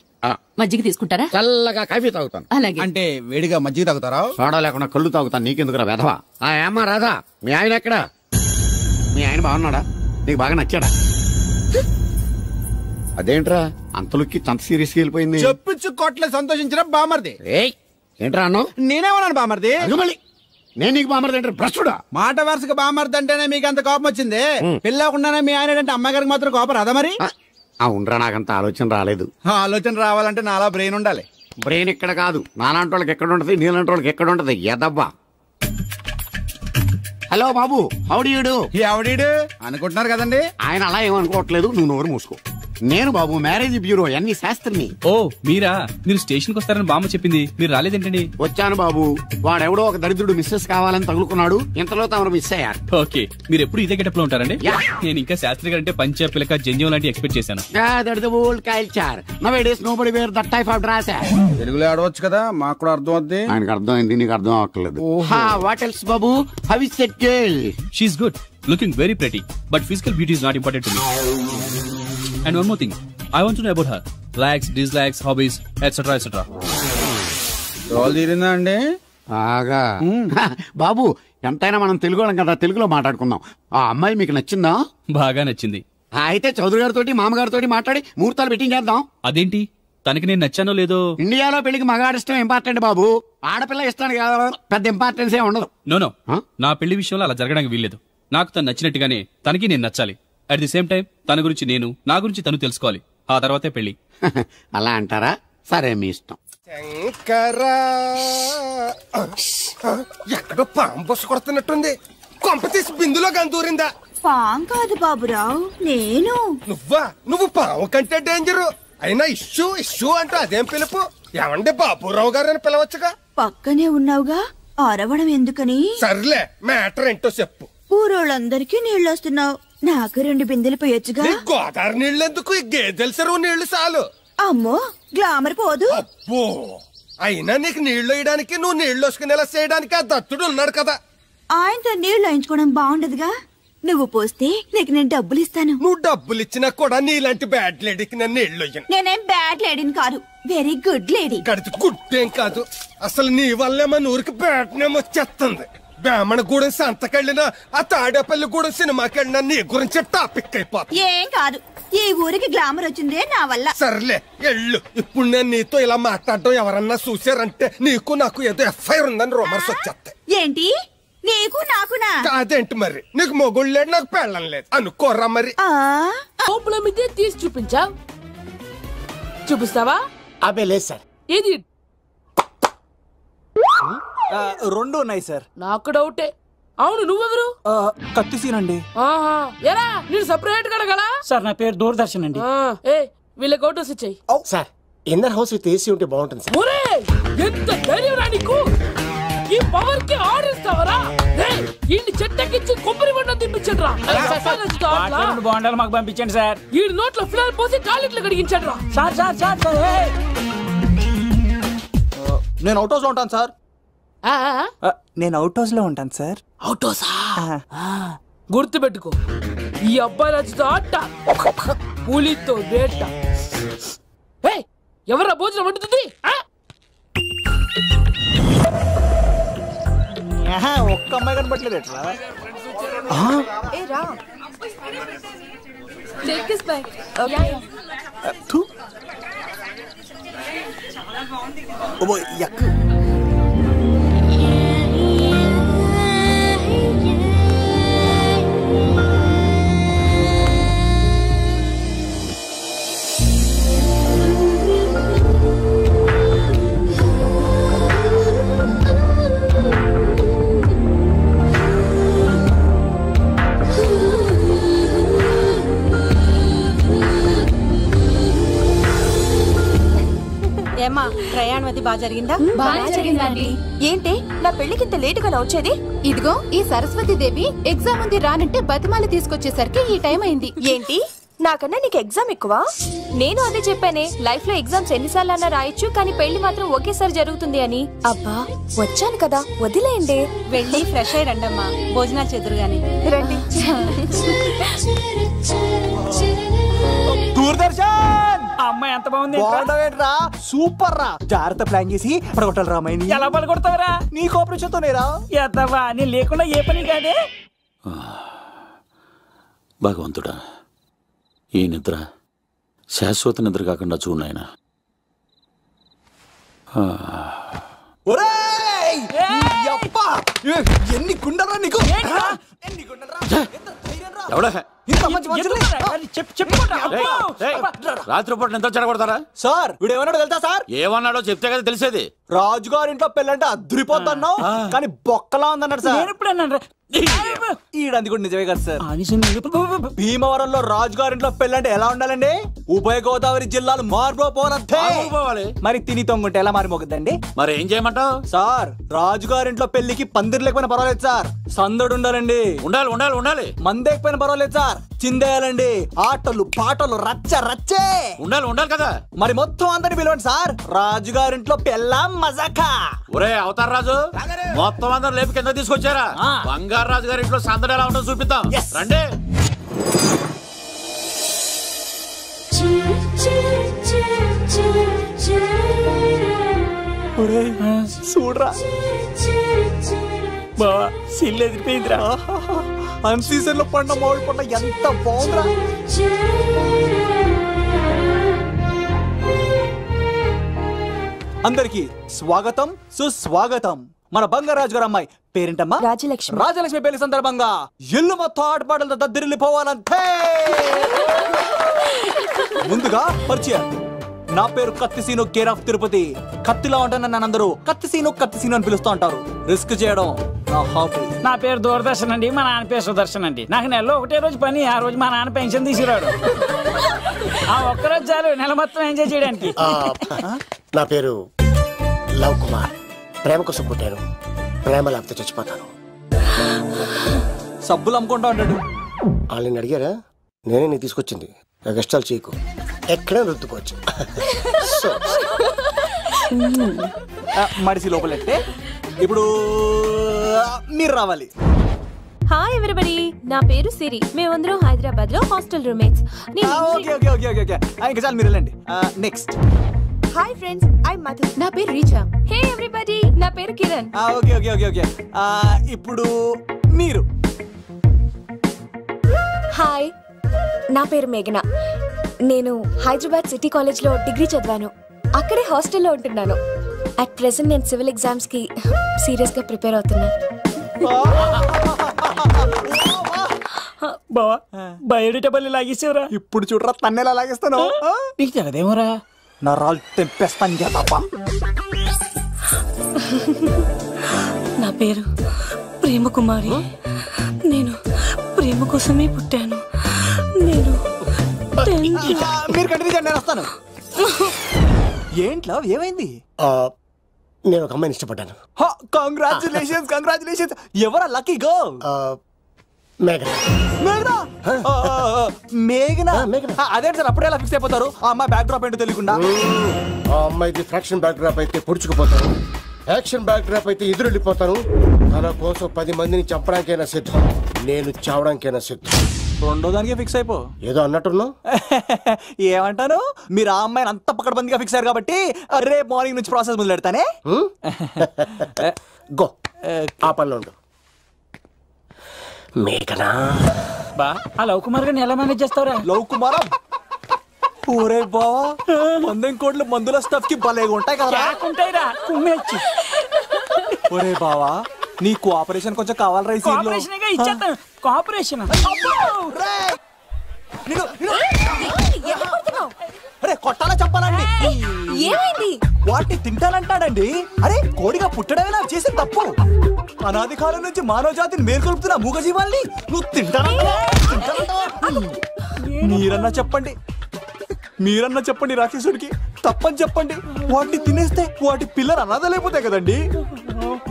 మజ్జిగ తీసుకుంటారా? చల్లగా కాఫీ తాగుతాను. అలాగే. అంటే వేడిగా మజ్జిగ తాగుతారా? సోడా లేకుండా కళ్ళు తాగుతాను. నీకెందుకురా వెధవా? ఏమ్మా రాధా, మీ ఆయన ఎక్కడా? మీ ఆయన బాగున్నాడా? నీకు బాగా నచ్చాడా? అదేంట్రా అంతలోకి అంత సీరియస్ గా వెళ్ళిపోయింది? చెప్పుచ్చు కొట్ల సంతోషించిన బామర్ది. ఏంట్రా అన్నావు? నేనేమన్నాను బామర్ది? మళ్ళీ నేను నీకు బామర్ది అంటే భ్రష్టుడా? మాట వరుసగా బామర్ది అంటేనే మీకు అంత కోపం వచ్చింది. పెళ్ళకుండానే మీ ఆయన అంటే అమ్మాయి గారికి మాత్రం కోపం రాదా మరి? అవునరా, నాకంత ఆలోచన రాలేదు. ఆలోచన రావాలంటే నాలా బ్రెయిన్ ఉండాలి. బ్రెయిన్ ఇక్కడ కాదు, నాలాంటి వాళ్ళకి ఎక్కడ ఉంటది, నీలాంటి వాళ్ళకి ఎక్కడ ఉంటది. ఎదవ్వా. హలో బాబు, హౌడీడు. ఎవడీడు అనుకుంటున్నారు కదండి. ఆయన అలా ఏమనుకోవట్లేదు, నువ్వు నోరు మూసుకో. నేను బాబు మ్యారేజ్ బ్యూరో ఎన్వి శాస్త్రిని. ఓ మీరా? మీరు స్టేషన్ కి వస్తారని బామ్మ చెప్పింది, మీరు రాలేదేంటండి? వచ్చాను బాబు. వాడెవడో ఒక దరిద్రుడు మిస్సెస్ కావాలని తగులుకున్నాడు, ఇంతలో తమరు మిస్ అయ్యారు. ఓకే, మీరు ఎప్పుడు ఇదే గెటప్ లో ఉంటారండి? నేను ఇంకా శాస్త్రి గారు అంటే పంచ పిలక జంజం లాంటి ఎక్స్పెక్ట్ చేశాను. తెలుగులో ఆడవచ్చు కదా, మాకు కూడా అర్థం అవుద్ది. ఆయనకు అర్థం అయింది, నీకు అర్థం అవ్వట్లేదు. What else Babu? How is that girl? She is good, looking very pretty, but physical beauty is not important to me. And one more thing, I want to know about her likes, dislikes, hobbies, etc. etc. Role తీరిందా అండి? బాగా. బాబు ఎంతైనా మనం తెలుగు వాళ్ళం కదా, తెలుగులో మాట్లాడుకుందాం. ఆ అమ్మాయి మీకు నచ్చిందా? బాగా నచ్చింది. అయితే చౌదరి గారితో మామగారితో మాట్లాడి ముహూర్తాలు పెట్టింగ్ చేద్దాం. అదేంటి, తనకి నేను నచ్చానో లేదో. ఇండియాలో పెళ్లికి మగాడిష్టం ఇంపార్టెంట్ బాబు, ఆడపిల్ల ఇష్టానికి పెద్ద ఇంపార్టెన్స్ ఏ ఉండదు. నో నా పెళ్లి విషయంలో అలా జరగడానికి వీల్లేదు. నాకు తను నచ్చినట్టుగానే తనకి నేను నచ్చాలి. అట్ ది సేమ్ టైం తన గురించి నేను, నా గురించి తను తెలుసుకోవాలి. ఆ తర్వాతే పెళ్లి. అలా అంటారా? సరే మీ ఇష్టం. శంకరా ఎక్కడో పాము బొస్సు కొడుతున్నట్టుంది. కొంప తీసి బిందులో గందూరిందా? పాం కాదు బాబురావు, నేను. నువ్వు పాము కంటే డేంజరు. అయినా ఇష్యూ ఇష్యూ అంటూ అదేం పిలుపు? ఏమండి బాబురావు గారు అని పిలవచ్చుగా. పక్కనే ఉన్నావుగా, అరవడం ఎందుకని? సర్లే, మ్యాటర్ ఏంటో చెప్పు. ఊరోళ్ళందరికీ నీళ్ళు వస్తున్నావు, నాకు 2 బిందెలు పోయొచ్చుగా. గోదావరి నీళ్ళెందుకు? ఈ గేదెల చెరువు నీళ్లు చాలు. అమ్మో, గ్లామర్ పోదు. అబ్బో, అయినా నీకు నీళ్లు వేయడానికి, నువ్వు నీళ్లు వసుకునేలా చేయడానికి ఆ దత్తుడు ఉన్నాడు కదా. ఆయనతో నీళ్లు వేయించుకోవడం బాగుండదుగా. నువ్వు పోస్తే నీకు నేను డబ్బులు ఇస్తాను. నువ్వు డబ్బులు ఇచ్చినా కూడా నీలాంటి బ్యాడ్ లేడీకి నేను నీళ్లు వేయను. నేనేం బ్యాడ్ లేడీని కాదు, వెరీ గుడ్ లేడీ. గడిచి గుడ్డేం కాదు, అసలు నీ వల్లే మన ఊరికి బ్యాడ్ నేమ్ వచ్చేస్తుంది. బ్రాహ్మణ గూడెం సంతకెళ్ళినా, ఆ తాడేపల్లి గూడెం సినిమాకెళ్ళినా నీ గురించి టాపిక్ అయిపోతుంది. ఏం కాదు, ఈ ఊరికి గ్లామర్ వచ్చిందే నా వల్ల. సర్లే ఎళ్ళు. ఇప్పుడు నేను నీతో ఇలా మాట్లాడడం ఎవరన్నా చూసారంటే నీకు నాకు ఏదో ఎఫ్ఐఆర్ ఉందని రూమర్స్ వచ్చేస్తాయి. ఏంటి? నీకు నాకునా? అదేంటి మరి, నీకు మొగుడు లేడు, నాకు పెళ్ళం లేదు అనుకోరా మరి. తీసి చూపించా, చూపిస్తావా? అబ్బే లేదు సార్. ఏది? 2 ఉన్నాయి సార్. నాకు డౌటే. అవును, నువ్వెవరు? కత్తిసీనండి. ఎరా నేను సపరేట్ కడగల? సార్ నా పేరు దూరదర్శన్ అండి. వీళ్ళ ఫోటోస్ ఇచ్చాయి. Sir inner house with AC ఉంటే బాగుంటుంది సార్. ఒరే ఎంత ధైర్యం రా నీకు! ఈ పవర్ కి ఆర్డర్ ఇస్తావరా? ఈ చెట్టెక్కించి కొబ్బరి బండ తిప్పించండి రా. బాండాలు మాకు పంపించండి సార్. ఈ నోట్లో ఫినాల్ పోసి టాయిలెట్లు కడిగించండి రా. సార్ సార్ సార్ సార్ నేను అవుట్ హౌస్ లో ఉంటాను సార్. నేను అవుట్ హౌస్ లో ఉంటాను సార్. అవుట్ హౌసా? గుర్తు పెట్టుకో, ఈ అబ్బాయి రాజుతో ఆట, పులితో వేట. ఎవరా భోజనం వండుతుంది? ఒక్క అమ్మాయి కనబట్లేదు ఎట్లా? ఏమ్మా, ప్రయాణం అది బాగా జరిగిందా? బాగా జరిగిందండి. ఏంటి నా పెళ్లికి ఇంత లేటుగా వచ్చేది? ఇదిగో ఈ సరస్వతి దేవి ఎగ్జామ్ ఉంది రానంటే బతిమాలి తీసుకొచ్చేసరికి ఈ టైం అయింది. ఏంటి, నాకన్నా నీకు ఎగ్జామ్ ఎక్కువ? నేను అదే చెప్పానే, లైఫ్ లో ఎగ్జామ్స్ ఎన్నిసార్లు అన్నా రాయొచ్చు, కానీ పెళ్లి మాత్రం ఒకేసారి జరుగుతుంది అని. అబ్బా వచ్చాను కదా, వదిలేయండి. వెళ్ళి ఫ్రెష్ అయ్యి రండమ్మా, భోజనాలు చెదురు గాని రండి. దూరదర్శన్ అమ్మాయి ఎంత బాగుంది. బాగుండవేంట్రా, సూపర్ రా. జాగ్రత్త ప్లాన్ చేసి పడగొట్టాలి రామాయణి. ఎలా పడగొడతావరా? నీ కోఆపరేషన్తోనేరా. ఎత్తవా, నేను లేకుండా ఏ పని కాదే. భగవంతుడా, ఈ నిద్ర శాశ్వత నిద్ర కాకుండా చూడు నాయనా. ఎన్ని గుండెలరా నీకు? ఎవడా రాత్రిపూట ఎంత చెడగొడతారా సార్? వీడు ఏమన్నాడు తెలుసా సార్? ఏమన్నాడో చెప్తే కదా తెలిసేది. రాజుగారింట్లో పెళ్ళంటే అద్దరిపోతున్నావు, కానీ బొక్కలా ఉందన్నాడు సార్. ఈడంది కూడా నిజమే కదా సార్. భీమవరంలో రాజుగారింట్లో పెళ్ళంటే ఎలా ఉండాలండి? ఉభయ గోదావరి జిల్లాలు మారిపోవాలి. మరి తిని తొంగుంటే ఎలా మారిపోతుందండి? మరి ఏం చేయమంటావు సార్? రాజుగారింట్లో పెళ్లికి పందిరి లేకపోయినా పర్వాలేదు సార్, సందడు ఉండాలండి. ఉండాలి ఉండాలి ఉండాలి. మందేకపోయినా పర్వాలేదు సార్, చిందేయాలండి. ఆటలు పాటలు రచ్చ రచ్చే ఉండాలి ఉండాలి కదా. మరి మొత్తం అందరిని పిలవండి సార్, రాజుగారింట్లో పెళ్ళాం మజాకా. ఒరే అవతార్ రాజు, మొత్తం అందరు లేపు కింద తీసుకొచ్చారా? బంగారు రాజు గారి ఇంట్లో సందడి ఎలా ఉంటుందో చూపిద్దాం రండి. చూడరా బావా, సిల్ ఎదిరిపోయిందిరా. అన్ సీజన్ లో పడిన మామిడి పంట ఎంత బాగుందిరా. అందరికి స్వాగతం సుస్వాగతం. మన బంగారాజు గారు అమ్మాయి పేరేంటమ్మా? రాజలక్ష్మి. రాజలక్ష్మి పెళ్లి సందర్భంగా ఇల్లు మొత్తం ఆటపాటలతో దద్దరిల్లిపోవాలంతే. ముందుగా పరిచయం. నా పేరు కత్తిసీను, కేర్ ఆఫ్ తిరుపతి. కత్తిలా ఉంటాను నన్ను అందరూ కత్తిసీను అని పిలుస్తూ ఉంటారు. రిస్క్ చేయడం నా హాబీ. నా పేరు దూరదర్శన్ అండి, మా నాన్న పేరు సుదర్శన్ అండి. నాకు నెలలో ఒకటే రోజు పని, ఆ రోజు మా నాన్న పెన్షన్ తీసుకురాడు. ఆ ఒక్కరోజు చాలు నెల మొత్తం ఎంజాయ్ చేయడానికి. నా పేరు లవ్ కుమార్. ప్రేమ కోసం పుట్టాను, ప్రేమ లేకపోతే చచ్చిపోతాను. సబ్బులు అమ్ముకుంటా ఉంటాడు. వాళ్ళని అడిగారా? నేనే నీ తీసుకొచ్చింది. కష్టాలు చేయకు, ఎక్కడ రుద్దుకోవచ్చు. మడిసి లోపలెట్టే. ఇప్పుడు మీరు రావాలి. హాయ్ ఎవ్రీబడి, నా పేరు సిరి. మేమందరం హైదరాబాద్ లో హాస్టల్ రూమ్మేట్స్. ఇంకా చాలు, మీరు వెళ్ళండి. Next. Hi friends, I Madhu. నా పేరు రీచా. హే ఎవ్రీబడి, నా పేరు కిరణ్. ఓకే. ఇప్పుడు మీరు. హాయ్, నా పేరు మేఘన. నేను హైదరాబాద్ సిటీ కాలేజ్ లో డిగ్రీ చదివాను. అక్కడే హాస్టల్లో ఉంటున్నాను. అట్ ప్రెసెంట్ నేను సివిల్ ఎగ్జామ్స్ కి సీరియస్ గా ప్రిపేర్ అవుతున్నాను. బావా బయోడేటబుల్ లాగేసేవరా? ఇప్పుడు చూడరా తన్నేలా లాగేస్తాను. నీకు తెగదేమోరా? నా రాళ్ళు తెంపేస్తాను తప్ప. నా పేరు ప్రేమ కుమారి. నేను ప్రేమ కోసమే పుట్టాను. నేను మీరు కంటిన్యూ, నేను వస్తాను. ఏంట్లో ఏమైంది? నేను ఒక అమ్మాయిని ఇష్టపడ్డాను. కంగ్రాచులేషన్స్. ఎవరా లక్కీ గర్ల్? మేఘనా. అదే సార్, అప్పుడే ఎలా ఫిక్స్ అయిపోతారు? ఆ అమ్మాయి బ్యాక్ డ్రాప్ ఏంటో తెలియకుండా. ఆ అమ్మాయిది ఫ్రాక్షన్ బ్యాక్ డ్రాప్ అయితే పొడుచుకుపోతాను, యాక్షన్ బ్యాక్ డ్రాప్ అయితే ఎదురెళ్ళిపోతాను. తన కోసం 10 మందిని చంపడానికైనా సిద్ధం, నేను చావడానికైనా సిద్ధం. రెండో దానికే ఫిక్స్ అయిపో. ఏదో అన్నట్టున్నావు. ఏమంటాను? మీరు ఆ అమ్మాయిని అంత పక్కడబందిగా ఫిక్స్ అయ్యారు కాబట్టి రేపు మార్నింగ్ నుంచి ప్రాసెస్ మొదలు పెడతానే. గో, ఆ పనిలో ఉండు. మేఘనా బా, ఆ లవ్ కుమార్ గారిని ఎలా మేనేజ్ చేస్తావురా? లవ్ కుమారా? ఊరే బావా, 100 కోట్ల మందుల స్టఫ్ కి భలేగా ఉంటాయి కదా. ఉంటాయిరా, కుమ్మేచ్చి. ఒరే బావా, నీ కోఆపరేషన్ కొంచెం కావాలరా ఈ సీన్ లో. ఇచ్చేస్తాను. కోఆపరేషన్ కొట్టాలా చెప్పాలండి? ఏమైంది? వాటిని తింటానంటాడండి. అరే, కోడిగా పుట్టడమే నాకు చేసిన తప్పు. అనాది కాలం నుంచి మానవ జాతిని మేల్కొల్పుతున్న మూగజీవాల్ని నువ్వు తింటానంటా? మీరన్నా చెప్పండి రాక్షసుడికి. తప్పని చెప్పండి. వాటిని తినేస్తే వాటి పిల్లలు అనాథలైపోతాయి కదండి.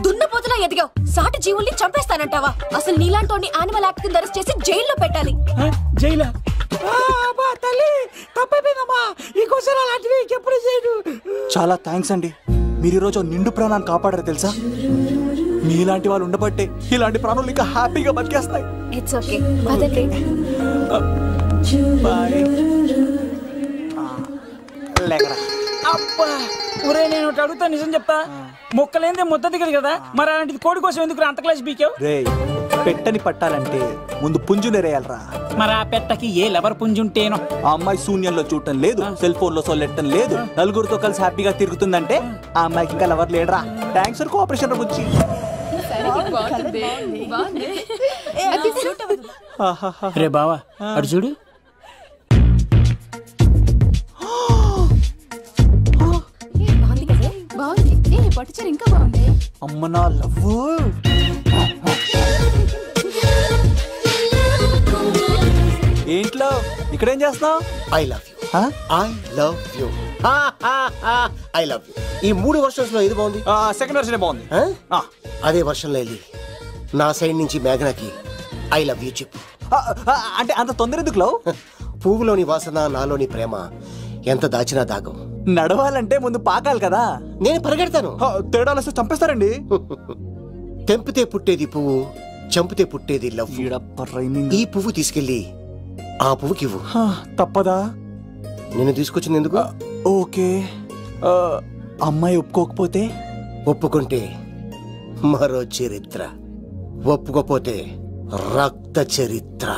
దున్నపోతులా ఎదిగావు, సాటి జీవుల్ని చంపేస్తానంటావా? అసలు నీలాంటి యానిమల్ యాక్ట్ కింద అరెస్ట్ చేసి జైల్లో పెట్టాలి. జైలా? చాలా థ్యాంక్స్ అండి. మీరు ఈరోజు నిండు ప్రాణాన్ని కాపాడారు తెలుసా? మీలాంటి వాళ్ళు ఉండబట్టే ఇలాంటి ప్రాణులు ఇంకా హ్యాపీగా బతికేస్తాయి. ఇట్స్ ఓకే, పదండి. బాయ్. అబ్బా, ఒరే నేను ఒకటి అడుగుతా, నిజం చెప్తా. మొక్కలేందే ముద్ద దిగదు కదా, మరి అలాంటిది కోడి కోసం ఎందుకు అంత క్లాస్ బీకావు? రే, పెట్టని పట్టాలంటే ముందు పుంజు నెరేయాలరా. మరి ఆ పెట్టకి ఏ లవర్ పుంజుంటేనో. ఆ అమ్మాయి శూన్యంలో చూడటం లేదు, సెల్ ఫోన్ లో సొల్లెట్టడం లేదు, నలుగురితో కలిసి హ్యాపీగా తిరుగుతుందంటే ఆ అమ్మాయికి ఇంకా లవర్ లేడరా. థ్యాంక్స్ ఫర్ కోఆపరేషన్ బుజ్జి. రే బావా, అడు చూడు. పట్టుచారు ఇంకా బాగుంది. అమ్మ నా లవ్వు. ఏంట్లో ఇక్కడేం చేస్తున్నావు? I love you. I love you. I love you. ఈ 3 వర్షన్స్ లో ఏది బాగుంది? సెకండ్ వర్షన్ బాగుంది. అదే వర్షన్లో వెళ్ళి నా సైడ్ నుంచి మేఘనాకి ఐ లవ్ యూ చెప్పు. అంటే అంత తొందర ఎందుకు లవ్? పువ్వులోని వాసన, నాలోని ప్రేమ ఎంత దాచినా దాగం. నడవాలంటే ముందు పాకాలి కదా. నేను పరిగెడతాను. తేడాలు వస్తే చంపేస్తారండి. తెంపితే పుట్టేది పువ్వు, చంపితే పుట్టేది లవ్. ఈ పువ్వు తీసుకెళ్ళి ఆ పువ్వుకి ఇవ్వు. తప్పదా? నేను తీసుకొచ్చింది ఎందుకు? ఓకే. అమ్మాయి ఒప్పుకోకపోతే? ఒప్పుకుంటే మరో చరిత్ర, ఒప్పుకోపోతే రక్త చరిత్ర.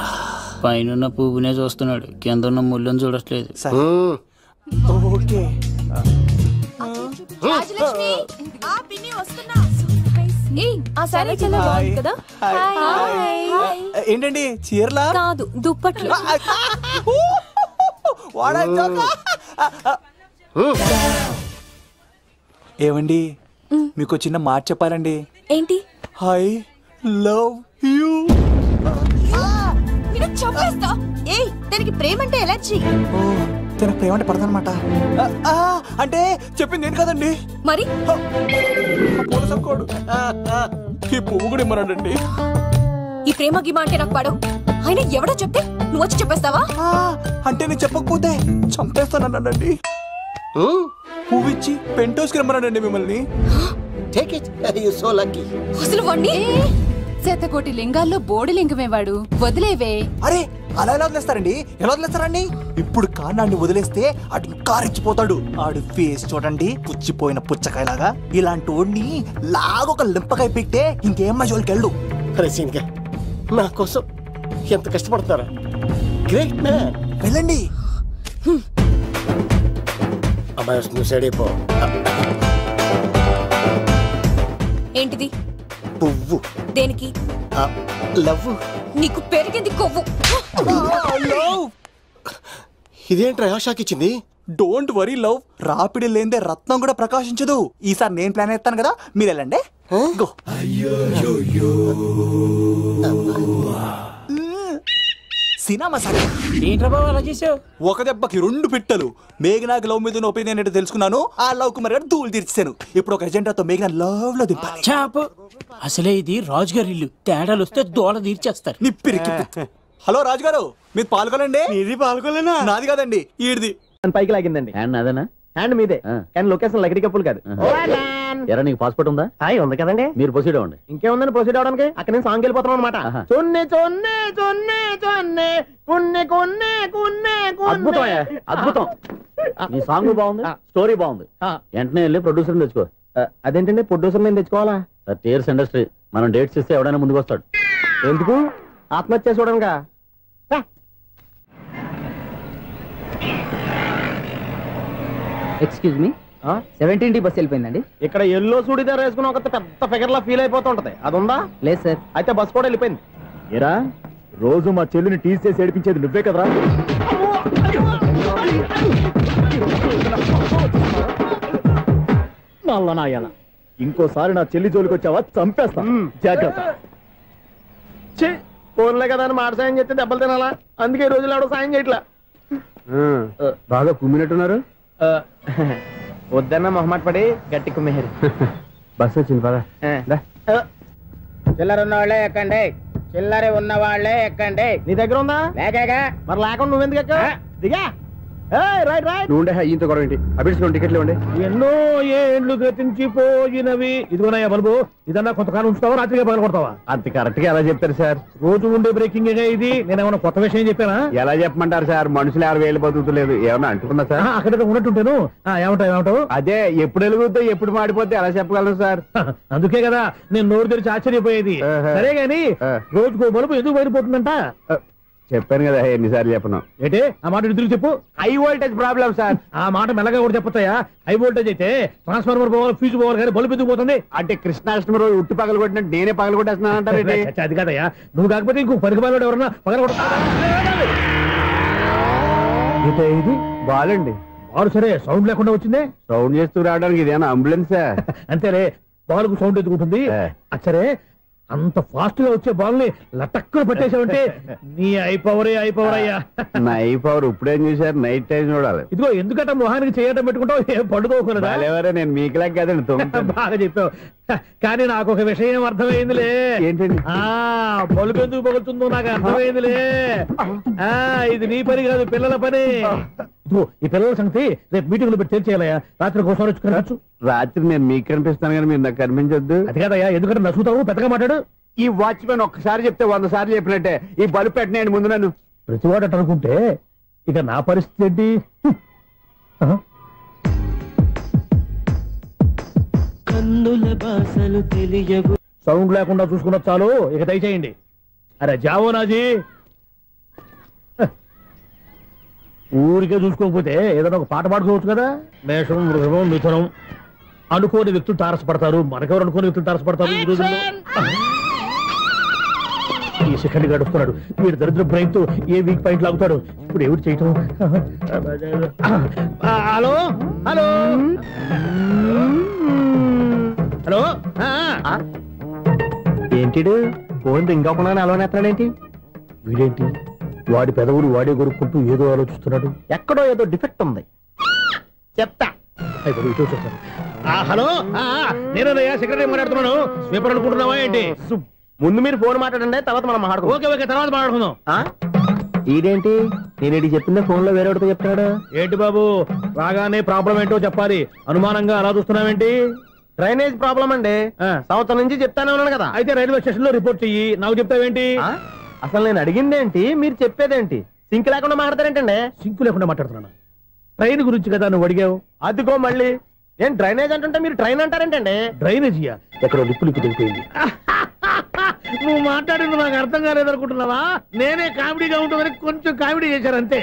పైన పువ్వునే చూస్తున్నాడు, కింద ఉన్న ముళ్ళని చూడట్లేదు. ఓకే. రాజలక్ష్మి ఆ పిన్ని వస్తున్నా. ఏయ్ ఆ సారీ చాలా బాగుంది కదా. హాయ్. ఏంటండి చీరలా? కాదు దుప్పట్లు. ఏవండి మీకు చిన్న మాట చెప్పాలండి. ఏంటి? I love you. నిన్ను చంపేస్తా. ఏయ్ దానికి ప్రేమ అంటే ఎలర్జీ. తన ప్రేమ అంటే పడదనమాట. అంటే చెప్పింది ఏంటి కదండి. మరి ఈ పువ్వు కూడా ఇమ్మరండి. ఈ ప్రేమ గిమ అంటే నాకు పడవు. అయినా ఎవడో చెప్తే నువ్వు వచ్చి చెప్పేస్తావా? అంటే నేను చెప్పకపోతే చంపేస్తానండి. పువ్విచ్చి పెంటోస్కి రమ్మనండి మిమ్మల్ని. అసలు వండి శతకోటి లింగాల్లో బోడి లింగమే వాడు. వదిలేవే. అరే అలా ఎలా వదిలేస్తారండి? ఎలా వదిలేస్తారండి? ఇప్పుడు కాన్నాడిని వదిలేస్తే అటు ఇంకా రెచ్చిపోతాడు. ఆడు ఫేస్ చూడండి, పుచ్చిపోయిన పుచ్చకాయలాగా. ఇలాంటి వాడిని లాగొక లింపకాయ పెట్టే ఇంకేం మజోలికి వెళ్ళు. నా కోసం ఎంత కష్టపడతారా? Great man. వెళ్ళండి. అమ్మాయి నువ్వు సైడ్ అయిపో. ఏంటిది? పువ్వు. దేనికి? లవ్. నీకు పెరిగింది కొవ్వు. ఇదేంట్రా షాక్ ఇచ్చింది? Don't worry love. రాపిడి లేదే రత్నం కూడా ప్రకాశించదు. ఈసారి నేను ప్లాన్ ఎత్తాను కదా, మీరు వెళ్ళండి. గో. సినిమా సరే ఏంట్రా బాబు అలా చేసావు? ఒక దెబ్బకి 2 పిట్టలు. మేఘనాకి లవ్ మీద ఒపీనియన్ ఏంటో తెలుసుకున్నాను. ఆ లవ్ కు మరి ధూళి తీర్చాను. ఇప్పుడు ఒక ఎజెండాతో మేఘనా లవ్ లో దింపాలి. చాపు. అసలే ఇది రాజుగారి ఇల్లు. తేడాలు వస్తే దోళ తీర్చేస్తారు. నిప్పిరికి. హలో రాజుగారు, మీరు పాల్గొనండి. ఇది పాల్గొలేనా? నాది కాదండి, ఈడిది. పైకి లాగిందండి. హ్యాండ్ అదేనా? హ్యాండ్ మీదే, కానీ లొకేషన్ లగడి కప్పులు కాదు. ఎరా నీకు పాస్పోర్ట్ ఉందా? ఉంది కదండి. మీరు ప్రొసీడ్ అవ్వండి. ఇంకేముందని ప్రొసీడ్ అవడానికి? అక్కడ నేను సాంగ్ వెళ్ళిపోతాను అనమాట. చొన్నే చొన్నే చొన్నే చొన్నే కున్నే కొన్నే కున్నే. అద్భుతం అద్భుతం. నీ సాంగ్ బాగుంది, స్టోరీ బాగుంది. వెంటనే వెళ్ళి ప్రొడ్యూసర్ తెచ్చుకో. అదేంటండి ప్రొడ్యూసర్ నేను తెచ్చుకోవాలా? TRS industry. మనం డేట్స్ ఇస్తే ఎవడైనా ముందుకు వస్తాడు. ఎందుకు? ఆత్మహత్య చూడనుగా. Excuse me, 17D bus వెళ్ళిపోయిందండి. ఇక్కడ ఎల్లో చూడిదార్ వేసుకుని ఒక పెద్ద ఫిగర్ లా ఫీల్ అయిపోతుంటది. అది ఉందా? లేదు సార్. అయితే బస్ కూడా వెళ్ళిపోయింది. ఏరా రోజు మా చెల్లిని టీస్ చేసి ఏడిపించేది నువ్వే కదరా? నల్ల నాయాల, ఇంకోసారి నా చెల్లి జోలికి వచ్చావా చంపేస్తా. జాగ్రత్త. ఫోన్లే కదా అని మాట సాయం చేస్తే దెబ్బలు తినాలా? అందుకే ఈ రోజులు ఎవడో సాయం చేయట్లా. బాగా కుమ్మినట్టున్నారు. వద్దన్న మొహమాట పడి గట్టి కుమ్మేరు. బస్సు వచ్చింది పదా. చిల్లర ఉన్న వాళ్ళే ఎక్కండి. చిల్లర ఉన్న వాళ్ళే ఎక్కండి. నీ దగ్గర ఉందా? లేకగా. మరి లేకుండా నువ్వెందుకు ఎక్క? దిగా. Right right. నువ్వుండే ఇంత గొడవ ఏంటి? అభిడ్చుకోండి, టికెట్లు ఇవ్వండి. ఎన్నో ఏండ్లు గతించిపోయినవి. ఇదిగోనయ్యా బల్బు, ఇదన్నా కొంతకాలం ఉంచుతావా, రాత్రిగా పగల కొడతావా? అంత కరెక్ట్ గా ఎలా చెప్తారు సార్? రోజు ఉండే బ్రేకింగ్ ఇది. నేనేమన్నా కొత్త విషయం చెప్పానా? ఎలా చెప్పమంటారు సార్? మనుషులు 60 వేలు బతుకుతలేదు. ఏమన్నా అంటున్నా సార్? అక్కడ ఉన్నట్టుంటాను. ఏమంటావు? అదే ఎప్పుడు వెలుగుతో ఎప్పుడు మాడిపోతే ఎలా చెప్పగలను సార్? అందుకే కదా నేను నోరు తెరిచి ఆశ్చర్యపోయేది. సరే గాని రోజుకో బల్బు ఎందుకు బయటపోతుందంట? చెప్పాను కదా ఎన్నిసార్లు చెప్పను. ఏంటే ఆ మాట ఎదురు చెప్పు. High voltage problem sir. ఆ మాట మెల్లగా కూడా చెప్పొచ్చాయా? హై వోల్టేజ్ అయితే ట్రాన్స్ఫార్మర్ పోవాలి, ఫ్యూజ్ పోవాలి, కానీ బల్బు ఎందుకు పోతుంది? అంటే కృష్ణాష్టమి రోజు ఉట్టి పగలు కొట్టినట్టు నేనే పగలు కొట్టేస్తున్నానంటారు. అది కాదయ్యా, నువ్వు కాకపోతే ఇంకో పనికి బాలు ఎవరన్నా పగల కొట్ట. ఇది బాలండి. బాలు సరే సౌండ్ లేకుండా వచ్చిందే. సౌండ్ చేస్తూ రావడానికి ఇదేనా అంబులెన్సా? అంతేలే, బాలుకు సౌండ్ ఎందుకుంటుంది. సరే అంత ఫాస్ట్ గా వచ్చే బాల్ని లటక్కున పట్టేసావంటే నీ ఐపవర్ అయ్యా. నా ఐపవర్ ఇప్పుడేం చూసారు? నైట్ టైం చూడాలి. ఇదిగో ఎందుకంటే మొహానికి చేయటం పెట్టుకుంటావు, ఏం పడుకోకూడదా? నేను మీకులా కదండి. బాగా చెప్పావు. కానీ నాకు ఒక విషయం అర్థమైందిలే. ఏంటండి? బల్బు ఎందుకు పగులుతుందో నాకు అర్థమైందిలే. ఇది నీ పని కాదు, పిల్లల పని. ఈ పిల్లల సంగతి రేపు మీటింగ్ లో పెట్టి తెలిసేయాలయ్యా. రాత్రి కోసం వచ్చి రాత్రి నేను మీకు కనిపిస్తాను కానీ మీరు నాకు కనిపించొద్దు. అది కాదయ్యా, ఎందుకంటే నచ్చుతావు, పెద్దగా మాట్లాడు. ఈ వాచ్మెన్ ఒక్కసారి చెప్తే 100 సార్లు చెప్పినట్టే. ఈ బల్బు పెట్టినాయండి ముందు నన్ను. ప్రతివాడట అనుకుంటే ఇక నా పరిస్థితి ఏంటి? సౌండ్ లేకుండా చూసుకున్న చాలు, ఇక దయచేయండి. అరే జావో నాజీ, ఊరికే చూసుకోకపోతే ఏదైనా ఒక పాట పాడుకోవచ్చు కదా. మేషం, వృషభం, మిథునం, అనుకోని వ్యక్తులు తారసపడతారు. మనకెవరు అనుకోని వ్యక్తులు తారసపడతారు ఈ రోజుల్లో? ఈ సెకండ్ గాడు వస్తున్నాడు. వీడు దరిద్ర బ్రెయిన్ తో ఏ వీక్ పాయింట్ లాగుతాడు. ఇప్పుడు ఎవరు చేయటం? Hello hello hello. ఏంటిడు ఫోన్ రింగ్ అవ్వకుండా అలవనేస్తాడేంటి? వీడేంటి వాడి పెదవులు వాడే కొరుక్కుంటూ ఏదో ఆలోచిస్తున్నాడు. ఎక్కడో ఏదో డిఫెక్ట్ ఉంది. చెప్తా. హలో నేనయ్యా సెక్రటరీ మాట్లాడుతున్నాను. స్వీపర్ అనుకుంటున్నావా ఏంటి? ముందు మీరు ఫోన్ మాట్లాడండి, తర్వాత మనం మాట్లాడుకో. ఓకే ఓకే, తర్వాత మాట్లాడుకుందాం. ఇదేంటి నేను చెప్పిందే ఫోన్ లో వేరే చెప్తాడు ఏంటి బాబు? రాగానే ప్రాబ్లం ఏంటో చెప్పాలి. అనుమానంగా అలా చూస్తున్నావేంటి? డ్రైనేజ్ ప్రాబ్లం అండి. సంవత్సరం నుంచి చెప్తానే ఉన్నాను కదా. అయితే రైల్వే స్టేషన్ లో రిపోర్ట్ చెయ్యి. నాకు చెప్తావేంటి? అసలు నేను అడిగిందేంటి, మీరు చెప్పేదేంటి? సింక్ లేకుండా మాట్లాడతారేంటండి? సింక్ లేకుండా మాట్లాడుతున్నాను. ట్రైన్ గురించి కదా నువ్వు అడిగావు. అదిగో మళ్ళీ నేను డ్రైనేజ్ అంటుంటే మీరు ట్రైన్ అంటారేంటండి? డ్రైనేజీయా? ఎక్కడో లిప్పు దిగిపోయింది. నువ్వు మాట్లాడింది నాకు అర్థం కాలేదనుకుంటున్నావా? నేనే కామెడీగా ఉంటుందని కొంచెం కామెడీ చేశారు అంతే.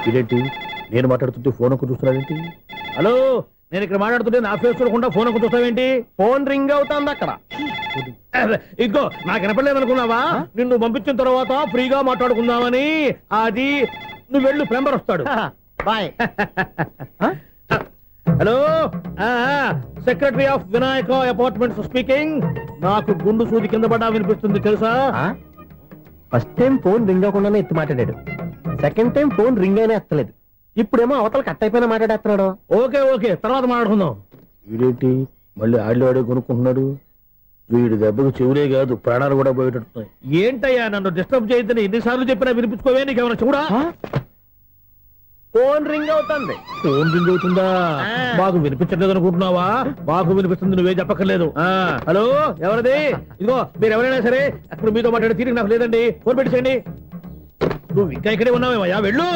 ఇదేంటి నేను మాట్లాడుతుంటే ఫోన్ ఒక్క చూస్తున్నావేంటి? హలో నేను ఇక్కడ మాట్లాడుతుంటే నా ఫేస్ చూడకుండా ఫోన్ ఒక్క చూస్తావేంటి? ఫోన్ రింగ్ అవుతుంది అక్కడ. ఇదిగో నాకు వినపడలేదనుకున్నావా? నిన్ను పంపించిన తర్వాత ఫ్రీగా మాట్లాడుకుందామని. అది నువ్వు వెళ్ళు, ప్లంబర్ వస్తాడు. Bye. Hello secretary of Vinayaka apartments speaking. నాకు గుండు సూది కింద పడ్డా వినిపిస్తుంది తెలుసా? ఫస్ట్ టైం ఫోన్ రింగ్ అవ్వకుండానే ఎత్తి మాట్లాడాడు. సెకండ్ టైం ఫోన్ రింగ్ అయినా ఎత్తలేదు. ఇప్పుడేమో అవతల కట్ అయిపోయినా మాట్లాడేస్తున్నాడు. ఓకే ఓకే, తర్వాత మాట్లాడుకుందాం. వీడేంటి మళ్ళీ ఆడిలో కొనుక్కుంటున్నాడు? వీడి దెబ్బకు చెవులే కాదు ప్రాణాలు కూడా పోయేటట్టున్నాయి. ఏంటయ్యా నన్ను డిస్టర్బ్ చేయొద్దని ఎన్నిసార్లు చెప్పినా వినిపించుకోవే? నీకేమైనా చూడా? ఫోన్ రింగ్ అవుతుంది. ఫోన్ రింగ్ అవుతుందా? మాకు వినిపించట్లేదు అనుకుంటున్నావా? మాకు వినిపిస్తుంది, నువ్వే చెప్పక్కర్లేదు. హలో ఎవరిది? ఇదిగో మీరు ఎవరైనా సరే ఇప్పుడు మీతో మాట్లాడే తీరిక నాకు లేదండి. ఫోన్ పెట్టేసేయండి. నువ్వు ఇంకా ఇక్కడే ఉన్నావేమయ్యా, వెళ్ళు.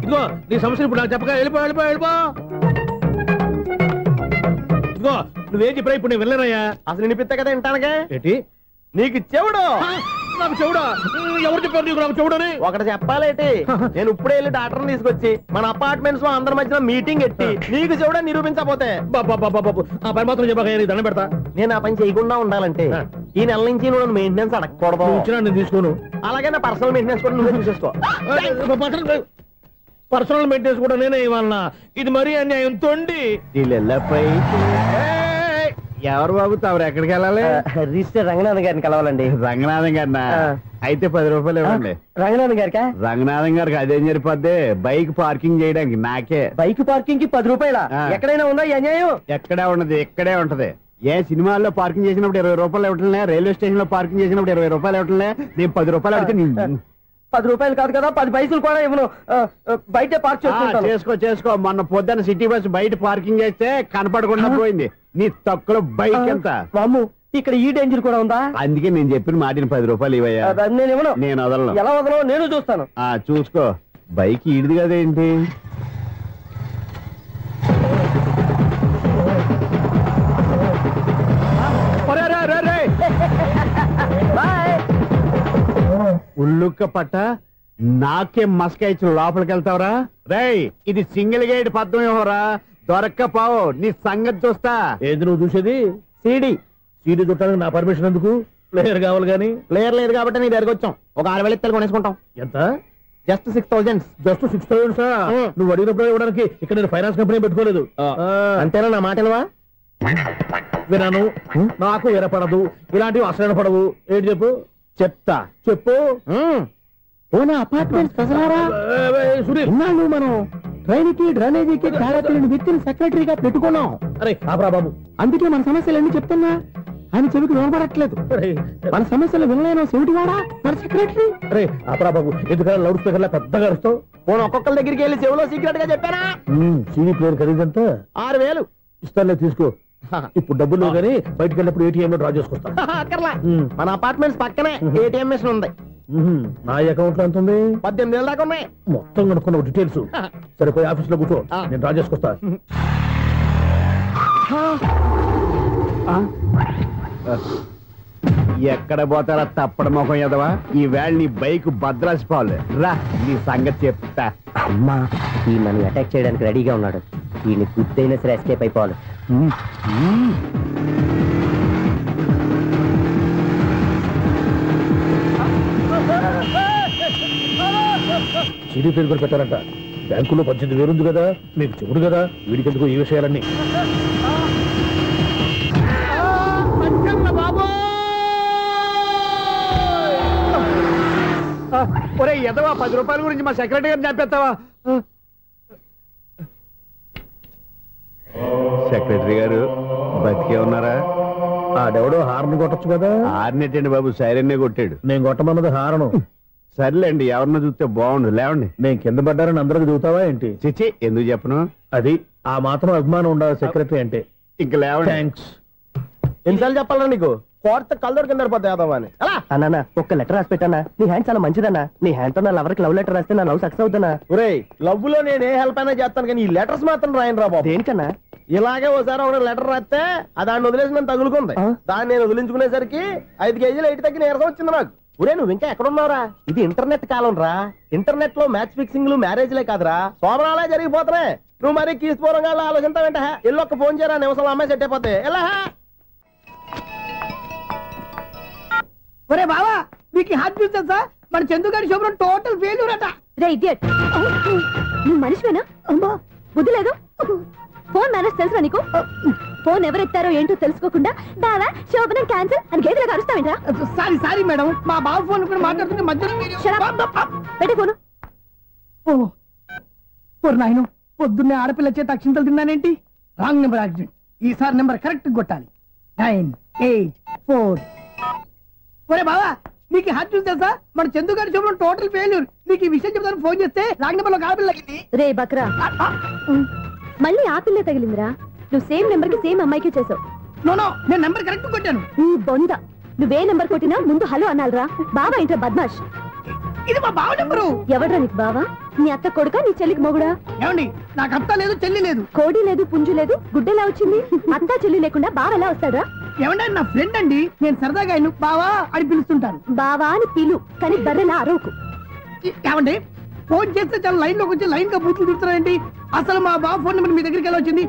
ఇదిగో నీ సమస్యలు ఇప్పుడు నాకు చెప్పక వెళ్ళిపో వెళ్ళిపో వెళ్ళిపో. ఇదిగో నువ్వేం చెప్పరా ఇప్పుడు నేను వెళ్ళానయ్యా. అసలు వినిపిస్తా కదా వింటానగా. ఏంటి నీకు చెవుడు? నాకు చెవుడా? ఎవరు చెప్పారు నీకు నాకు చెవుడని? ఒకటి చెప్పాలేటి. నేను ఇప్పుడే వెళ్ళి డాక్టర్ని తీసుకొచ్చి మన అపార్ట్మెంట్స్ లో అందరి మధ్యన మీటింగ్ ఎట్టి నీకు చెవుడని నిరూపించకపోతే ఆ పని మాత్రం చెప్పక దండం పెడతా. నేను ఆ పని చేయకుండా ఉండాలంటే ఈ నెల నుంచి నువ్వు మెయింటెనెన్స్ అడగకూడదు. నేను తీసుకోను. అలాగే నా పర్సనల్ మెయింటెనెన్స్ కూడా నువ్వే చూసేసుకో. పర్సనల్ మెయింటెనెన్స్ కూడా నేనే ఇవ్వాలన్నా? ఇది మరీ అన్యాయం తోండి. ఎవరు బాబు తమరు ఎక్కడికి వెళ్ళాలి? రిజిస్టర్ రంగనాథ్ గారిని కలవాలండి. రంగనాథం గారినా? అయితే 10 రూపాయలు ఇవ్వండి. రంగనాథ్ గారికా? రంగనాథం గారికి అదేం సరిపోద్ది? బైక్ పార్కింగ్ చేయడానికి నాకే. బైక్ పార్కింగ్ కి 10 రూపాయల? ఎక్కడైనా ఉందా ఈ అన్యాయం? ఎక్కడే ఉండదు, ఇక్కడే ఉంటది. ఏ సినిమాల్లో పార్కింగ్ చేసినప్పుడు 20 రూపాయలు ఇవ్వట్లే, రైల్వే స్టేషన్ లో పార్కింగ్ చేసినప్పుడు 20 రూపాయలు ఇవ్వట్లే. నేను 10 రూపాయలు అడిగితే 10 రూపాయలు కాదు కదా, 10 పైసలు కూడా ఇవ్వను. బయట పార్క్ చేసుకో. మొన్న పొద్దున్న సిటీ బస్ బయట పార్కింగ్ చేస్తే కనపడకుండా పోయింది. నీ తక్కువ బైక్ ఎంత? ఇక్కడ ఈ డేంజర్ కూడా ఉందా? అందుకే నేను చెప్పిన మాటిని 10 రూపాయలు ఇవ్వయ్యా. నేను ఇవ్వను. నేను వదలను. ఎలా వదలను? నేను చూస్తాను. చూసుకో. బైక్ ఈడిది కదేంటి? ఉల్లుక్క పట్ట నాకే మస్క ఇచ్చి లోపలికి వెళ్తావరా? రేయ్ ఇది సింగిల్ గేట్ పద్మం ఇవ్వరా? దొరక్కపోవు, నీ సంగతి చూస్తా. ఏది నువ్వు చూసేది? సీడీ చుట్టానికి నా పర్మిషన్ ఎందుకు? ప్లేయర్ కావాలి కానీ. ప్లేయర్ లేదు కాబట్టి నీ దగ్గరకు వచ్చాం. ఒక 6,000 ఇత్తలు కొనేసుకుంటాం. ఎంత? జస్ట్ 6,000. జస్ట్ 6,000? నువ్వు అడిగినప్పుడు ఇవ్వడానికి ఇక్కడ నేను ఫైనాన్స్ కంపెనీ పెట్టుకోలేదు. అంతేనా? నా మాటలవా? వినను, నాకు వినపడదు. ఇలాంటివి అసలు వినపడవు. ఏంటి చెప్పు? చెప్తా. చెప్పు. అపార్ట్మెంట్ ఇన్నాళ్ళు మనం ట్రైన్కి డ్రైనేజీకి తేడాలని వ్యక్తిని సెక్రటరీగా పెట్టుకున్నాం. అరే ఆపరా బాబు, అందుకే మన సమస్యలన్నీ చెప్తున్నా. ఆయన చెవికి వినపడట్లేదు. మన సమస్యలు వినలేను చెవిటివాడా మన సెక్రటరీ. అరే ఆపరా బాబు, ఎందుకన్నా లౌడ్ స్పీకర్ లా పెద్దగా అరుస్తావు? ఒక్కొక్కరి దగ్గరికి వెళ్ళి చెవిలో సీక్రెట్ గా చెప్పానా? సీడీ ప్లేయర్ ఖరీదంతా 6,000 ఇస్తానులే, తీసుకో. ఇప్పుడు డబ్బులు కానీ బయటకు వెళ్ళినప్పుడు ఏటీఎం లో డ్రా చేసుకొస్తా. అక్కర్లా, మన అపార్ట్మెంట్స్ పక్కనే ఏటీఎం మిషన్ ఉంది. నా అకౌంట్ లో ఎంత ఉంది? 18,000 దాకా ఉన్నాయి. మొత్తం కనుక్కున్న డీటెయిల్స్. సరిపోయి ఆఫీస్ లో కూర్చో, నేను డ్రా చేసుకొస్తా. ఎక్కడ పోతారా తప్పడ మొఖం ఎదవా ఈ వేళ నీ బైక్ భద్రాసి పాలు రా నీ సంగతి చెప్తా. అమ్మా ఈ నన్ను అటాక్ చేయడానికి రెడీగా ఉన్నాడు. ఈయన గుద్దైనా సరే ఎస్కేప్ అయిపోవాలి. సిటీ పేరు కూడా పెట్టారంట. బ్యాంకులో 18,000 ఉంది కదా, మీకు చెబుడు కదా, వీడికెందుకు ఈ విషయాలన్నీ. ఒరే ఎదవా 10 రూపాయల గురించి మా సెక్రటరీ గారిని చంపేస్తావా? సెక్రటరీ గారు బతికే ఉన్నారా? ఆడెవడో హార్న్ కొట్టచ్చు కదా. హార్న్ ఏంటండి బాబు, సైరన్నే కొట్టాడు. నేను కొట్టమన్నది హారను. సర్లేండి, ఎవరన్నా చూస్తే బాగుండు. లేవండి. నేను కింద పడ్డారని అందరికి చూతావా ఏంటి? చిచ్చి, ఎందుకు చెప్పను? అది ఆ మాత్రం అభిమానం ఉండాలి సెక్రటరీ అంటే. ఇంకా లేవండి. థ్యాంక్స్. ఎన్నిసార్లు చెప్పాలా నీకు? కోర్త కల్దోడు కింద పోతాయి అన్నా. ఒక్క లెటర్ రాసి పెట్టానా? నీ హ్యాండ్ చాలా మంచిదన్నా. నీ హ్యాండ్ తో నా లవర్కి లవ్ లెటర్ రాస్తే నా లవ్ సక్సెస్ అవుతానా? ఒరే, లవ్ లో నేను ఏ హెల్ప్ అయినా చేస్తాను, కానీ ఈ లెటర్స్ మాత్రం రాయను రా బాబు. దేనికన్నా? ఇలాగే ఓసారి ఒక లెటర్ రాస్తే దాన్ని వదిలేసి నన్ను తగులుకుంది. దాన్ని నేను వదిలించుకునేసరికి 5 కేజీలు 8 తగ్గి నీరసం వచ్చింది నాకు. ఒరే, నువ్వు ఇంకా ఎక్కడున్నావురా? ఇది ఇంటర్నెట్ కాలం రా. ఇంటర్నెట్ లో మ్యాచ్ ఫిక్సింగ్లు మ్యారేజ్లే కాదురా, సోమరాలే జరిగిపోతున్నాయి. నువ్వు మరి కీస్పూరంగా ఆలోచించావంట. ఎల్లొక్క ఫోన్ చేయరా, నిమిషంలో అమ్మాయి సెట్ అయిపోతాయి. ఎలా? ఒరే బావా, మీకు హార్ట్ న్యూస్ తెలుసా? మన చందుగారి శుభ్రం టోటల్ ఫెయిల్యూర్ అట. రే ఇడియట్, నువ్వు మనిషివేనా? అమ్మా బుద్ధి లేదు. ఫోన్ మేనేజ్ తెలుసా నీకు? ఫోన్ ఎవరెత్తారో ఏంటో తెలుసుకోకుండా బావా శోభనం క్యాన్సిల్ అని గేదెలకు అరుస్తావేంట్రా? సారీ మేడం, మా బావ ఫోన్ కూడా మాట్లాడుతుంటే మధ్యలో పెట్టే ఫోను. ఓ నాయను, పొద్దున్నే ఆడపిల్ల చేత అక్షింతలు తిన్నానేంటి? Wrong number accident. ఈసారి నెంబర్ కరెక్ట్ కొట్టాలి. 9, 8, 4. ఒరే బావా, నీకు హార్ట్ న్యూస్ తెలుసా? మన చందుగారి శుభ్రం టోటల్ ఫెయిల్యూర్. నీకు ఈ విషయం చెప్తాను ఫోన్ చేస్తే రాంగ్ నెంబర్ లో ఆడపిల్ల తగ్గింది. రే బక్రా, మళ్ళీ ఆ పిల్లే తగిలిందిరా. నువ్వు సేమ్ నెంబర్ కి సేమ్ అమ్మాయికే చేసావు. నో, నేను నెంబర్ కరెక్ట్ కొట్టాను. నీ బొంద, నువ్వే నెంబర్ కొట్టినా ముందు హలో అనాలిరా. బావా ఏంట్రా బద్మాష్? ఇది మా బావ నెంబరు. ఎవడ్రా నీకు బావా? నీ అత్త కొడుకా, నీ చెల్లికి మొగుడా? ఏమండి, నాకు అత్త లేదు, చెల్లి లేదు. కోడి లేదు, పుంజు లేదు, గుడ్డెలా వచ్చింది? అత్త చెల్లి లేకుండా బావ ఎలా వస్తాడా? ఏమంటే నా ఫ్రెండ్ అండి, నేను సరదాగా ఆయన బావా అని పిలుస్తుంటాను. బావా అని పిలు, కానీ బర్రెలా అరవకు. ఏమండి, ఫోన్ చేస్తే చాలా లైన్ లోకి వచ్చి లైన్ గా బూతులు తిడుతున్నాయండి. అసలు మా బావ ఫోన్ నెంబర్ మీ దగ్గరికి ఎలా వచ్చింది?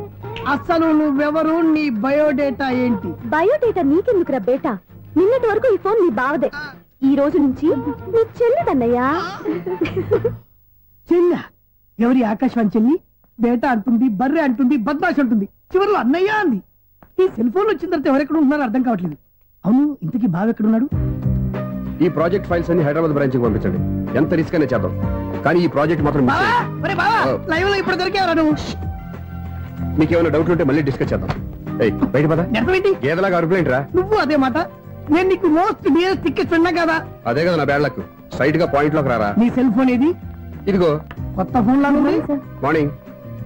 అసలు నువ్వెవరు, నీ బయోడేటా ఏంటి? బయోడేటా నీకెందుకురా బేటా? నిన్నటి వరకు ఈ ఫోన్ నీ బావదే, ఈ రోజు నుంచి నీ చెల్లిదన్నయ్యా. చెల్ల? ఎవరి ఆకాశవాణి చెల్లి? బేటా అంటుంది, బర్రె అంటుంది, బద్మాష్ అంటుంది, చివరిలో అన్నయ్య అంది. ఈ సెల్ ఫోన్ వచ్చిన తర్వాత ఎవరెక్కడ ఉంటున్నారో అర్థం కావట్లేదు. అవును, ఇంతకీ బావ ఎక్కడున్నాడు? ఈ ప్రాజెక్ట్ ఫైల్స్ అన్ని హైదరాబాద్ బ్రాంచ్ కి పంపించండి. ఎంత రిస్క్ అయినా చేద్దాం, కానీ ఈ ప్రాజెక్ట్ మాత్రం లైవ్ లో ఇప్పుడు దొరికేవరా నువ్వు? మీకు ఏమైనా డౌట్లు ఉంటే మళ్ళీ డిస్కస్ చేద్దాం. బయట పద. గేదలాగా అరుపులేంట్రా? నువ్వు అదే మాట. నేను నీకు మోస్ట్ డియరెస్ట్ టికెట్స్ ఉన్నా కదా. అదే కదా నా బ్యాడ్ లక్. స్ట్రైట్ గా పాయింట్ లోకి రారా. నీ సెల్ ఫోన్ ఏది? ఇదిగో. కొత్త ఫోన్ లాగా ఉంది. మార్నింగ్.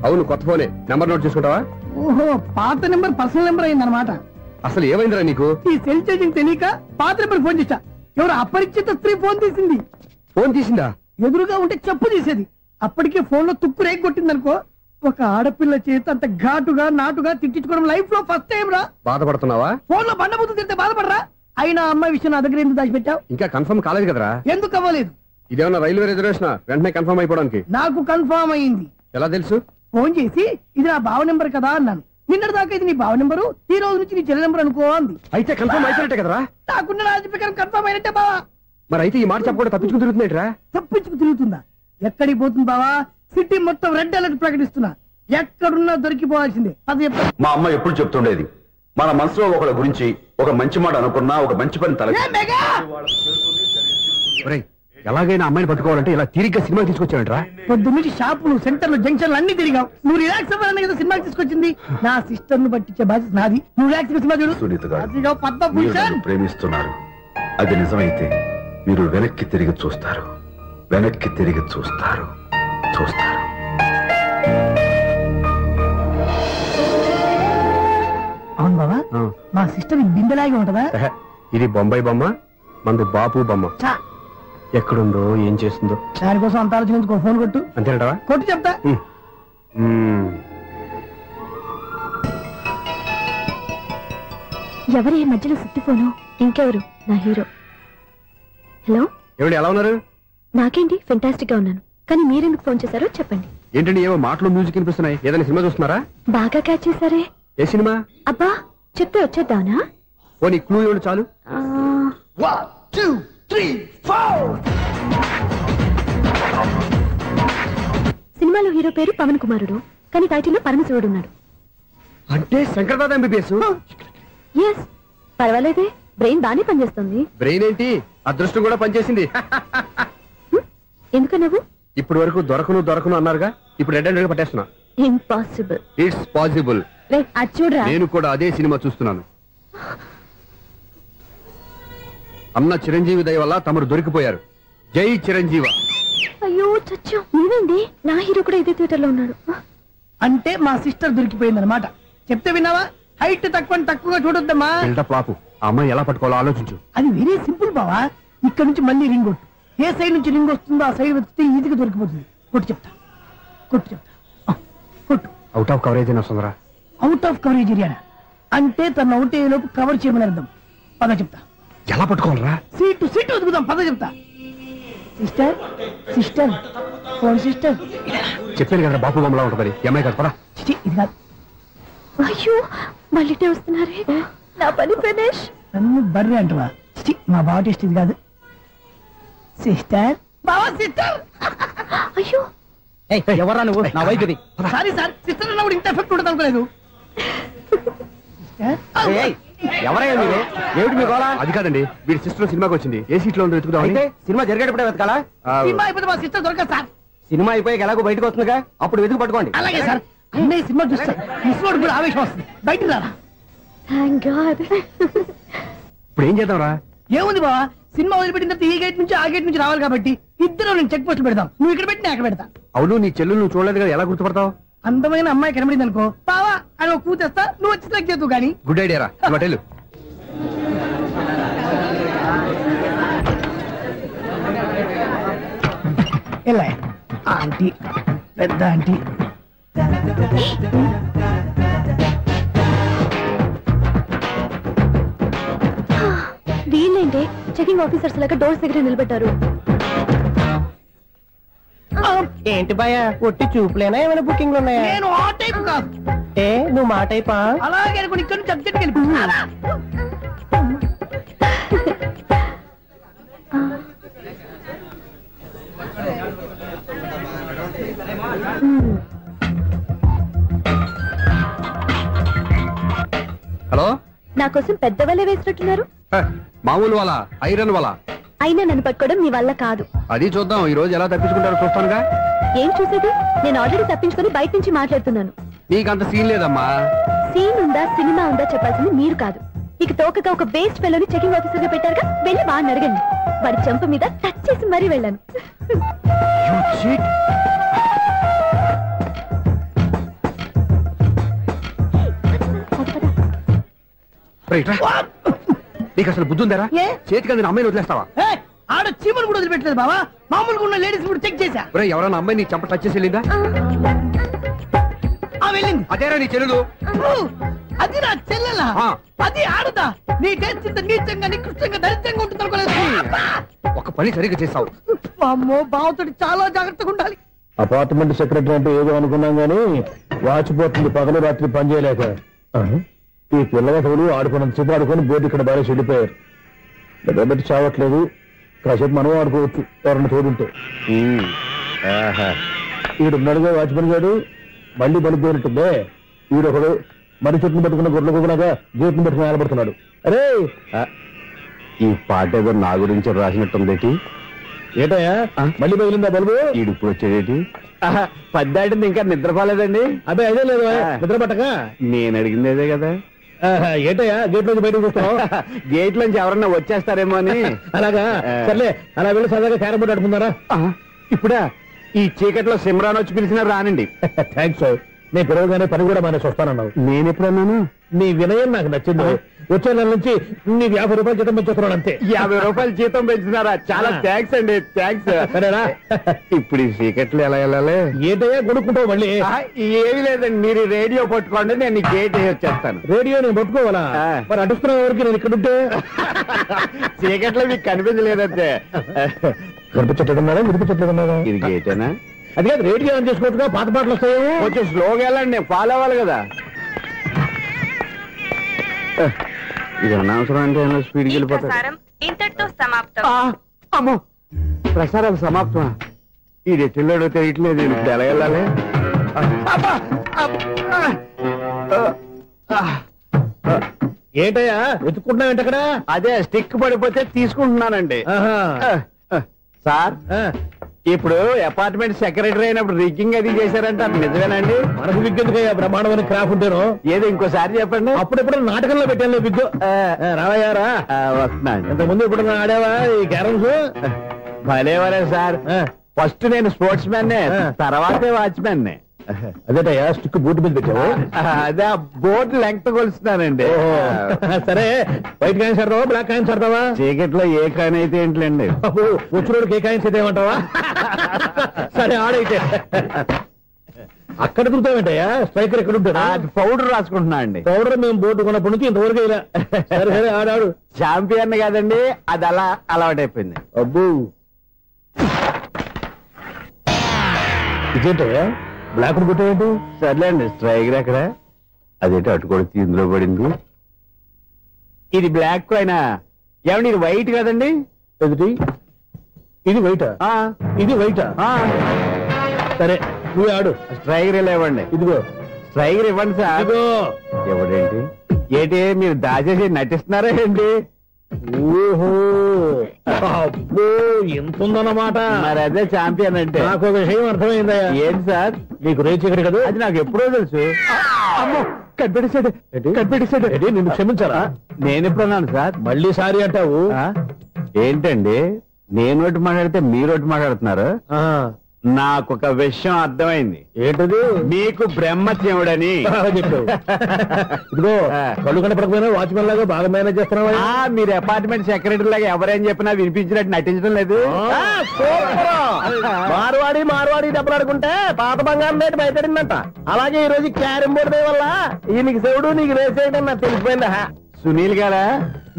అవును, కొత్త ఫోనే. నెంబర్ నోట్ చేసుకుంటావా? ఓహో, పాత నెంబర్ పర్సనల్ నెంబర్ అయిందన్నమాట. అసలు ఏమైందిరా నీకు? ఈ సెల్ చేంజింగ్ తెలియక పాత నెంబర్ ఫోన్ చేశా. ఎవరు అపరిచిత స్త్రీ ఫోన్ తీసింది. ఫోన్ తీసిందా? ఎదురుగా ఉంటే చెప్పు తీసేది. అప్పటికే ఫోన్ లో తుక్కు రేగి కొట్టింది అనుకో. ఒక ఆడపిల్ల చేత అంత ఘాటుగా నాటుగా తిట్టించుకోవడం లైఫ్ లో ఫస్ట్ టైం రా. బాధపడుతున్నావా? ఫోన్ లో బండబుద్ధి తింటే బాధపడరా? అయినా అమ్మాయి విషయం నా దగ్గర ఎందుకు దాచిపెట్టావు? ఇంకా కన్ఫర్మ్ కాలేదు కదరా. ఎందుకు అవ్వలేదు? ఇదేమన్నా రైల్వే రిజర్వేషన్? వెంటనే కన్ఫర్మ్ అయిపోవడానికి. నాకు కన్ఫర్మ్ అయింది. ఎలా తెలుసు? ఫోన్ చేసి ఇది నా బావ నెంబర్ కదా అన్నాను. నిన్నటి దాకా ఇది నీ బావ నెంబరు, ఈ రోజు నుంచి నీ చెల్లి నెంబర్ అనుకో అంది. అయితే కన్ఫర్మ్ అయిపోయినట్టే కదరా? నాకున్న రాజు ప్రకారం కన్ఫర్మ్ అయినట్టే బావా. మరి అయితే ఈ మాట చెప్పకుండా తప్పించుకుని తిరుగుతున్నాయిట్రా? తప్పించుకు తిరుగుతుందా? ఎక్కడికి పోతుంది బావా? సిటీ మొత్తం రెడ్ అలర్ట్ ప్రకటిస్తున్నా. ఎక్కడున్నా దొరికిపోవాల్సిందే. అది మా అమ్మ ఎప్పుడు చెప్తుండేది, మన మనసులో ఒకళ్ళ గురించి ఒక మంచి మాట అనుకున్నా ఒక మంచి పని తల. ఎలాగైనా అమ్మాయిని పట్టుకోవాలంటే ఇలా తిరిగ్గా సినిమా తీసుకొచ్చావంటరా? పొద్దు నుంచి షాపులు, సెంటర్లు, జంక్షన్లు అన్ని తిరిగావు. నువ్వు రిలాక్స్ అవ్వాలని కదా సినిమాకి తీసుకొచ్చింది. నా సిస్టర్ ను పట్టించే బాధ్యత నాది. నువ్వు రిలాక్స్ సినిమా చూడు. సునీత గారు, పద్మభూషణ్ మీరు నన్ను ప్రేమిస్తున్నారు. అది నిజమైతే మీరు వెనక్కి తిరిగి చూస్తారు, వెనక్కి తిరిగి చూస్తారు, చూస్తారు. అవును బాబా, మా సిస్టర్ బిందెలాగే ఉంటదా? ఇది బొంబాయి బొమ్మ, మంది బాపు బొమ్మ. ఎక్కడుందో ఏం చేస్తుందో దానికోసం అంత ఆలోచించుకో. ఫోన్ కొట్టు. అంతేనటవా? కొట్టు చెప్తా. ఎవరు ఈ మధ్యలో సుత్తిపోను? ఇంకెవరు? నా హీరో. హలో, ఎవరు ఎలా ఉన్నారు? నాకేంటి ఫెంటాస్టిక్ గా ఉన్నాను, కానీ మీరెందుకు ఫోన్ చేశారో చెప్పండి. ఏంటండి ఏవో మాటలు మ్యూజిక్ వినిపిస్తున్నాయి, ఏదైనా సినిమా చూస్తున్నారా? బాగా క్యాచ్ చేశారే. ఏ సినిమా? అబ్బా చెప్తే వచ్చేద్దానా? ఓ నీ క్లూ ఇవ్వండి చాలు. సినిమాలో హీరో పేరు పవన్ కుమారుడు, కానీ టైటిల్లో పరమశివుడు ఉన్నాడు. అంటే శంకర్దాదా ఎంబీబీఎస్? ఎస్, పర్వాలేదే, బ్రెయిన్ బానే పనిచేస్తుంది. బ్రెయిన్ ఏంటి, అదృష్టం కూడా పనిచేసింది. ఎందుకు నువ్వు? ఇప్పుడు వరకు దొరకను అన్నారుగా, ఇప్పుడు రెడ్ హ్యాండెడ్ గా పట్టేస్తున్నా. ఇంపాసిబుల్. It's possible. అది చూడరా, నేను కూడా అదే సినిమా చూస్తున్నాను. అన్న చిరంజీవి దయ వల్ల తమరు దొరికిపోయారు. జై చిరంజీవ. అయ్యో చచ్చో, నీవేంది? నా హీరో కూడా ఇదే థియేటర్ లో ఉన్నాడు. అంటే మా సిస్టర్ దొరికిపోయింది అనమాట. చెప్తే విన్నావా? హైట్ తక్కువగా చూడొద్దమ్మా. పాపు ఆ అమ్మాయి ఎలా పట్టుకోవాలో ఆలోచించు. అది వెరీ సింపుల్ బావా. ఇక్కడ నుంచి మళ్ళీ రింగ్ కొట్టు. ఏ సైడ్ నుంచి రింగ్ వస్తుందో ఆ సైడ్ వెతికితే ఈజీగా దొరికిపోతుంది. కొట్టు చెప్తా. కొట్టు. అవుట్ ఆఫ్ కవరేజ్ అయినా వస్తుందరా? అవుట్ ఆఫ్ కవరేజ్ ఏరియా అంటే తన అవుట్ అయ్యే లోపు కవర్ చేయమని అర్థం. పద చెప్తా. ఎలా పట్టుకోవాలరా? సీటు వెతుకుదాం, పద చెప్తా. Sister phone sister. చెప్పాను కదా బాపు బొమ్మలా ఉంటుంది. అమ్మాయి కదా పరా. ఇది కాదు. అయ్యో మళ్ళీ వస్తున్నారే, నా పని ఫినిష్. నన్ను బర్రె అంటవా? మా బావ టేస్ట్ ఇది కాదు. సిస్టర్, బావా సిస్టర్. అయ్యో ఎవరా నువ్వు? నా వైపు ఇది. సారీ సార్, సిస్టర్ అన్నప్పుడు ఇంత ఎఫెక్ట్ ఉండదు అనుకోలేదు. ఎవరైనా మీరు? ఏమిటి మీ గోళ? అది కాదండి, వీడి సిస్టర్ సినిమాకి వచ్చింది. ఏ సీట్ లో ఉందో వెతుకుదాం. అయితే సినిమా జరిగేటప్పుడే వెతకాలా? సినిమా అయిపోతే మా సిస్టర్ దొరకదు సార్. సినిమా అయిపోయాక ఎలాగో బయటకు వస్తుందిగా, అప్పుడు వెతుకు పట్టుకోండి. అలాగే సార్. అన్నయ్య సినిమా చూస్తారు, మిస్వాడు కూడా ఆవేశం వస్తుంది. బయట రారా. Thank God. ఇప్పుడు ఏం చేద్దాం రా? ఏముంది బావా, సినిమా వదిలిపెట్టిన తర్వాత ఈ గేట్ నుంచి ఆ గేట్ నుంచి రావాలి కాబట్టి ఇద్దరు నేను చెక్ పోస్టులు పెడతాం. నువ్వు ఇక్కడ పెట్టి నేను అక్కడ పెడతా. అవును, నీ చెల్లు నువ్వు చూడలేదు కదా, ఎలా గుర్తుపడతావు? అందమైన అమ్మాయి కనబడింది అనుకో, బావా అని ఒక కూతేస్తా, నువ్వు వచ్చి సెలెక్ట్ చేద్దు కానీ. గుడ్ ఐడియా రా. హోటల్ ఎలా ఆంటీ, పెద్ద ఆంటీ. వీళ్ళేంటే చెకింగ్ ఆఫీసర్స్ లాగా డోర్స్ దగ్గర నిలబెట్టారు. ఏంటి భయ, ఒట్టి చూపులేనా ఏమైనా బుకింగ్లు ఉన్నాయా? నేను ఆ టైప్ కాదు. నువ్వు మా టైపా? అలాగే అనుకుని ఇక్కడ నుంచి అర్జెంట్కి వెళ్ళిపో. హలో, నా కోసం పెద్ద వలే వేసినట్టున్నారు. మామూలు వాళ్ళ, ఐరన్ వాళ్ళ. అయినా నన్ను పట్టుకోవడం మీ వల్ల కాదు. అది చూద్దాం, ఈ రోజు ఎలా తప్పించుకుంటారో చూస్తానుగా. ఏం చూసేది? నేను ఆల్రెడీ తప్పించుకొని బయట నుంచి మాట్లాడుతున్నాను. నీకంత సీన్ లేదమ్మా. సీన్ ఉందా సినిమా ఉందా చెప్పాల్సింది మీరు కాదు. నీకు తోకగా ఒక బేస్ట్ ఫెలోని చెకింగ్ ఆఫీసర్ గా పెట్టారుగా, వెళ్ళి వాడిని అడగండి. వాడి చెంప మీద టచ్ చేసి మరీ వెళ్ళాను. నీకు అసలు బుద్ధి ఉందారా? చేతికి అందిన అమ్మాయిని వదిలేస్తావా? ఆడ చీమలు కూడా వదిలిపెట్టలేదు బావా. మామూలుగా ఉన్న లేడీస్ కూడా చెక్ చేశా. ఎవరైనా అమ్మాయి నీ చెంప టచ్ చేసి వెళ్ళిందా? వెళ్ళింది. అదేరా నీ చెల్లెలు? అది నా చెల్లెలా? అది ఆడదా? నీ టేస్ట్ ఇంత నీచంగా నికృష్టంగా దరిద్రంగా ఉంటుంది అనుకోలేదు. ఒక పని సరిగ్గా చేస్తావు. అమ్మో, బావతోటి చాలా జాగ్రత్తగా ఉండాలి. అపార్ట్మెంట్ సెక్రటరీ అంటే ఏదో అనుకున్నాం గానీ వాచిపోతుంది పగలు రాత్రి పని చేయలేక. ఈ పిల్లవాడు ఆడుకున్నంత సేపు ఆడుకొని బోర్డు ఇక్కడ బాగా చెడిపోయారు. నిద్రబెట్టి చావట్లేదు. కాసేపు మనం ఆడుకోవచ్చు ఎవరన్నా తోడుంటే. ఈడున్నాడుగా వాచ్మెన్ గారు, మళ్ళీ బలుపు పోయినట్టుందే. ఈడొకడు మరి చెట్టును పెట్టుకున్న గొడ్ల కుక్కలాగా గేట్ను పెట్టుకుని నిలబడుతున్నాడు. అరే, ఈ పాట ఏదో నా గురించి రాసినట్టుంది. ఏటయ్యా మళ్ళీ పగిలిందా బల్బు? ఈడు ఇప్పుడు వచ్చేదేటి? పద్దాటింది ఇంకా నిద్రపోలేదండి. అదే అదే లేదు నిద్ర పట్టక. నేను అడిగింది అదే కదా. ఏటయ్యా గేట్ నుంచి బయటకు చూస్తాం? గేట్ నుంచి ఎవరన్నా వచ్చేస్తారేమో అని. అలాగా, సర్లే అలా వెళ్ళి సరదాగా క్యారం బోర్డు ఆడుకుందారా? ఇప్పుడా? ఈ చీకట్లో సిమ్రాన్ వచ్చి పిలిచినా రానండి. థ్యాంక్స్. నేను పిలవగానే పని కూడా మానేసి వస్తానన్నావు. నేను ఎప్పుడన్నాను? నీ వినయం నాకు నచ్చింది. వచ్చే నెల నుంచి నీకు 50 రూపాయలు జీతం పెంచుతున్నాను అంతే. 50 రూపాయలు జీతం పెంచుతున్నారా? చాలా థ్యాంక్స్ అండి, థ్యాంక్స్. సరేనా? ఇప్పుడు ఈ చీకట్లు ఎలా వెళ్ళాలి? ఏంటయ్యా కొనుక్కుంటావు మళ్ళీ? ఏమీ లేదండి, మీరు రేడియో పట్టుకోండి, నేను గేట్ వచ్చేస్తాను. రేడియో నేను పట్టుకోవాలా? మరి అడుస్తున్న వరకు నేను ఇక్కడ ఉంటే చీకట్లో మీకు కనిపించలేదంటే. కనిపించట్లేదన్నారా? వినిపించట్లేదన్నారా? ఇది గేటేనా? అది కాదు, రేడియో ఆన్ చేసుకోవచ్చుగా, పాత పాటలు వస్తాయేమో. కొంచెం స్లోగా వెళ్ళండి, నేను ఫాలో అవ్వాలి కదా. ఇది అనవసరం అంటే స్పీడ్కి వెళ్ళిపోతాడు. ఇంతటితో సమాప్తం. అమ్మో, ప్రసారాలు సమాప్తమా? ఈ రెట్టిల్లోడో తెలియట్లేదు, ఇప్పుడు ఎలా వెళ్ళాలి? ఏంటయ్యా వెతుక్కుంటున్నావు ఏంటి అక్కడ? అదే స్టిక్ పడిపోతే తీసుకుంటున్నానండి. సార్, ఇప్పుడు అపార్ట్మెంట్ సెక్రటరీ అయినప్పుడు రిగ్గింగ్ అది చేశారంటే అది నిజమేనండి? మనకు విగ్గు ఎందుకయ్యా, బ్రహ్మాండమైన క్రాఫ్ ఉంటాను. ఏదో ఇంకోసారి చెప్పండి. అప్పుడెప్పుడు నాటకంలో పెట్టాను విగ్గు. రావయ్యారా? వస్తున్నాను. ఇంతకుముందు ఇప్పుడు ఆడావా ఈ క్యారమ్స్? భలేవరే సార్, ఫస్ట్ నేను స్పోర్ట్స్ మ్యాన్, తర్వాతే వాచ్మెన్. అదేటయ్యా స్టిక్ బూట్ మీద పెట్టావు? అదే బోర్డు లెంగ్త్ కొలుస్తున్నానండి. సరే, వైట్ కాయిన్స్ ఆడతావా, బ్లాక్ కాయిన్స్ ఆడతావా? చీకట్లో ఏ కాయిన్ అయితే ఏంటండి, వచ్చినోడికి ఏ కాయిన్స్ అయితే ఏమంటావా? సరే ఆడైతే. అక్కడ దొరుకుతావేంటయ్యా? స్ట్రైకర్ ఎక్కడ ఉంటాడా? పౌడర్ రాసుకుంటున్నా అండి. పౌడర్ మేము బోర్డు కొన్నప్పటి నుంచి ఇంతవరకు ఇలా. సరే సరే ఆడాడు. ఛాంపియన్ కాదండి, అది అలా అలవాటైపోయింది. అబ్బు, ఇదేంటయ్యా బ్లాక్ కొట్టావేంటి? సర్లేండి, స్ట్రైకర్ ఎక్కడ? అదేంటి అటు కొడితే ఇందులో పడింది. ఇది బ్లాక్ కాయినా? ఏమండి ఇది వైట్ కదండి? ఎదుటి ఇది వైటా? ఇది వైటా? సరే నువ్వు ఆడు. స్ట్రైకర్ ఇలా ఇవ్వండి. ఇదిగో స్ట్రైకర్ ఇవ్వండి సార్. ఇదిగో. ఎవడేంటి ఏంటి మీరు దాచేసి నటిస్తున్నారా ఏంటి? ఓహో, అబ్బో ఎంత ఉందన్నమాట. మరి అదే ఛాంపియన్ అంటే. నాకు ఒక విషయం అర్థమైందయ్యా. ఏంటి సార్? నీకు రేచి ఇక్కడ కదా? అది నాకు ఎప్పుడో తెలుసు. అమ్మో, కనిపెట్టేసాడు కనిపెట్టేసాడు. నిన్ను క్షమించారా? నేను ఎప్పుడన్నాను సార్? మళ్ళీ సారీ అంటావు? ఏంటండి నేను ఒకటి మాట్లాడితే మీరు ఒకటి మాట్లాడుతున్నారు? నాకు ఒక విషయం అర్థమైంది. ఏంటది? మీకు బ్రహ్మత్యముడని చెప్పావు. ఇదిగో కళ్ళు కనపడకపోయినా వాచ్మెన్ లాగా బాగా మేనేజ్ చేస్తున్నావా? మీరు అపార్ట్మెంట్ సెక్రటరీ లాగా ఎవరేం చెప్పినా వినిపించినట్టు నటించడం లేదు. మార్వాడి దెబ్బలాడుకుంటే పాత బంగారం రేటు బయటడిందంట. అలాగే ఈ రోజు క్యారం బోర్డు వల్ల నీకు శివుడు నీకు రేసేయడం నాకు తెలిసిపోయిందా? సునీల్ గారా,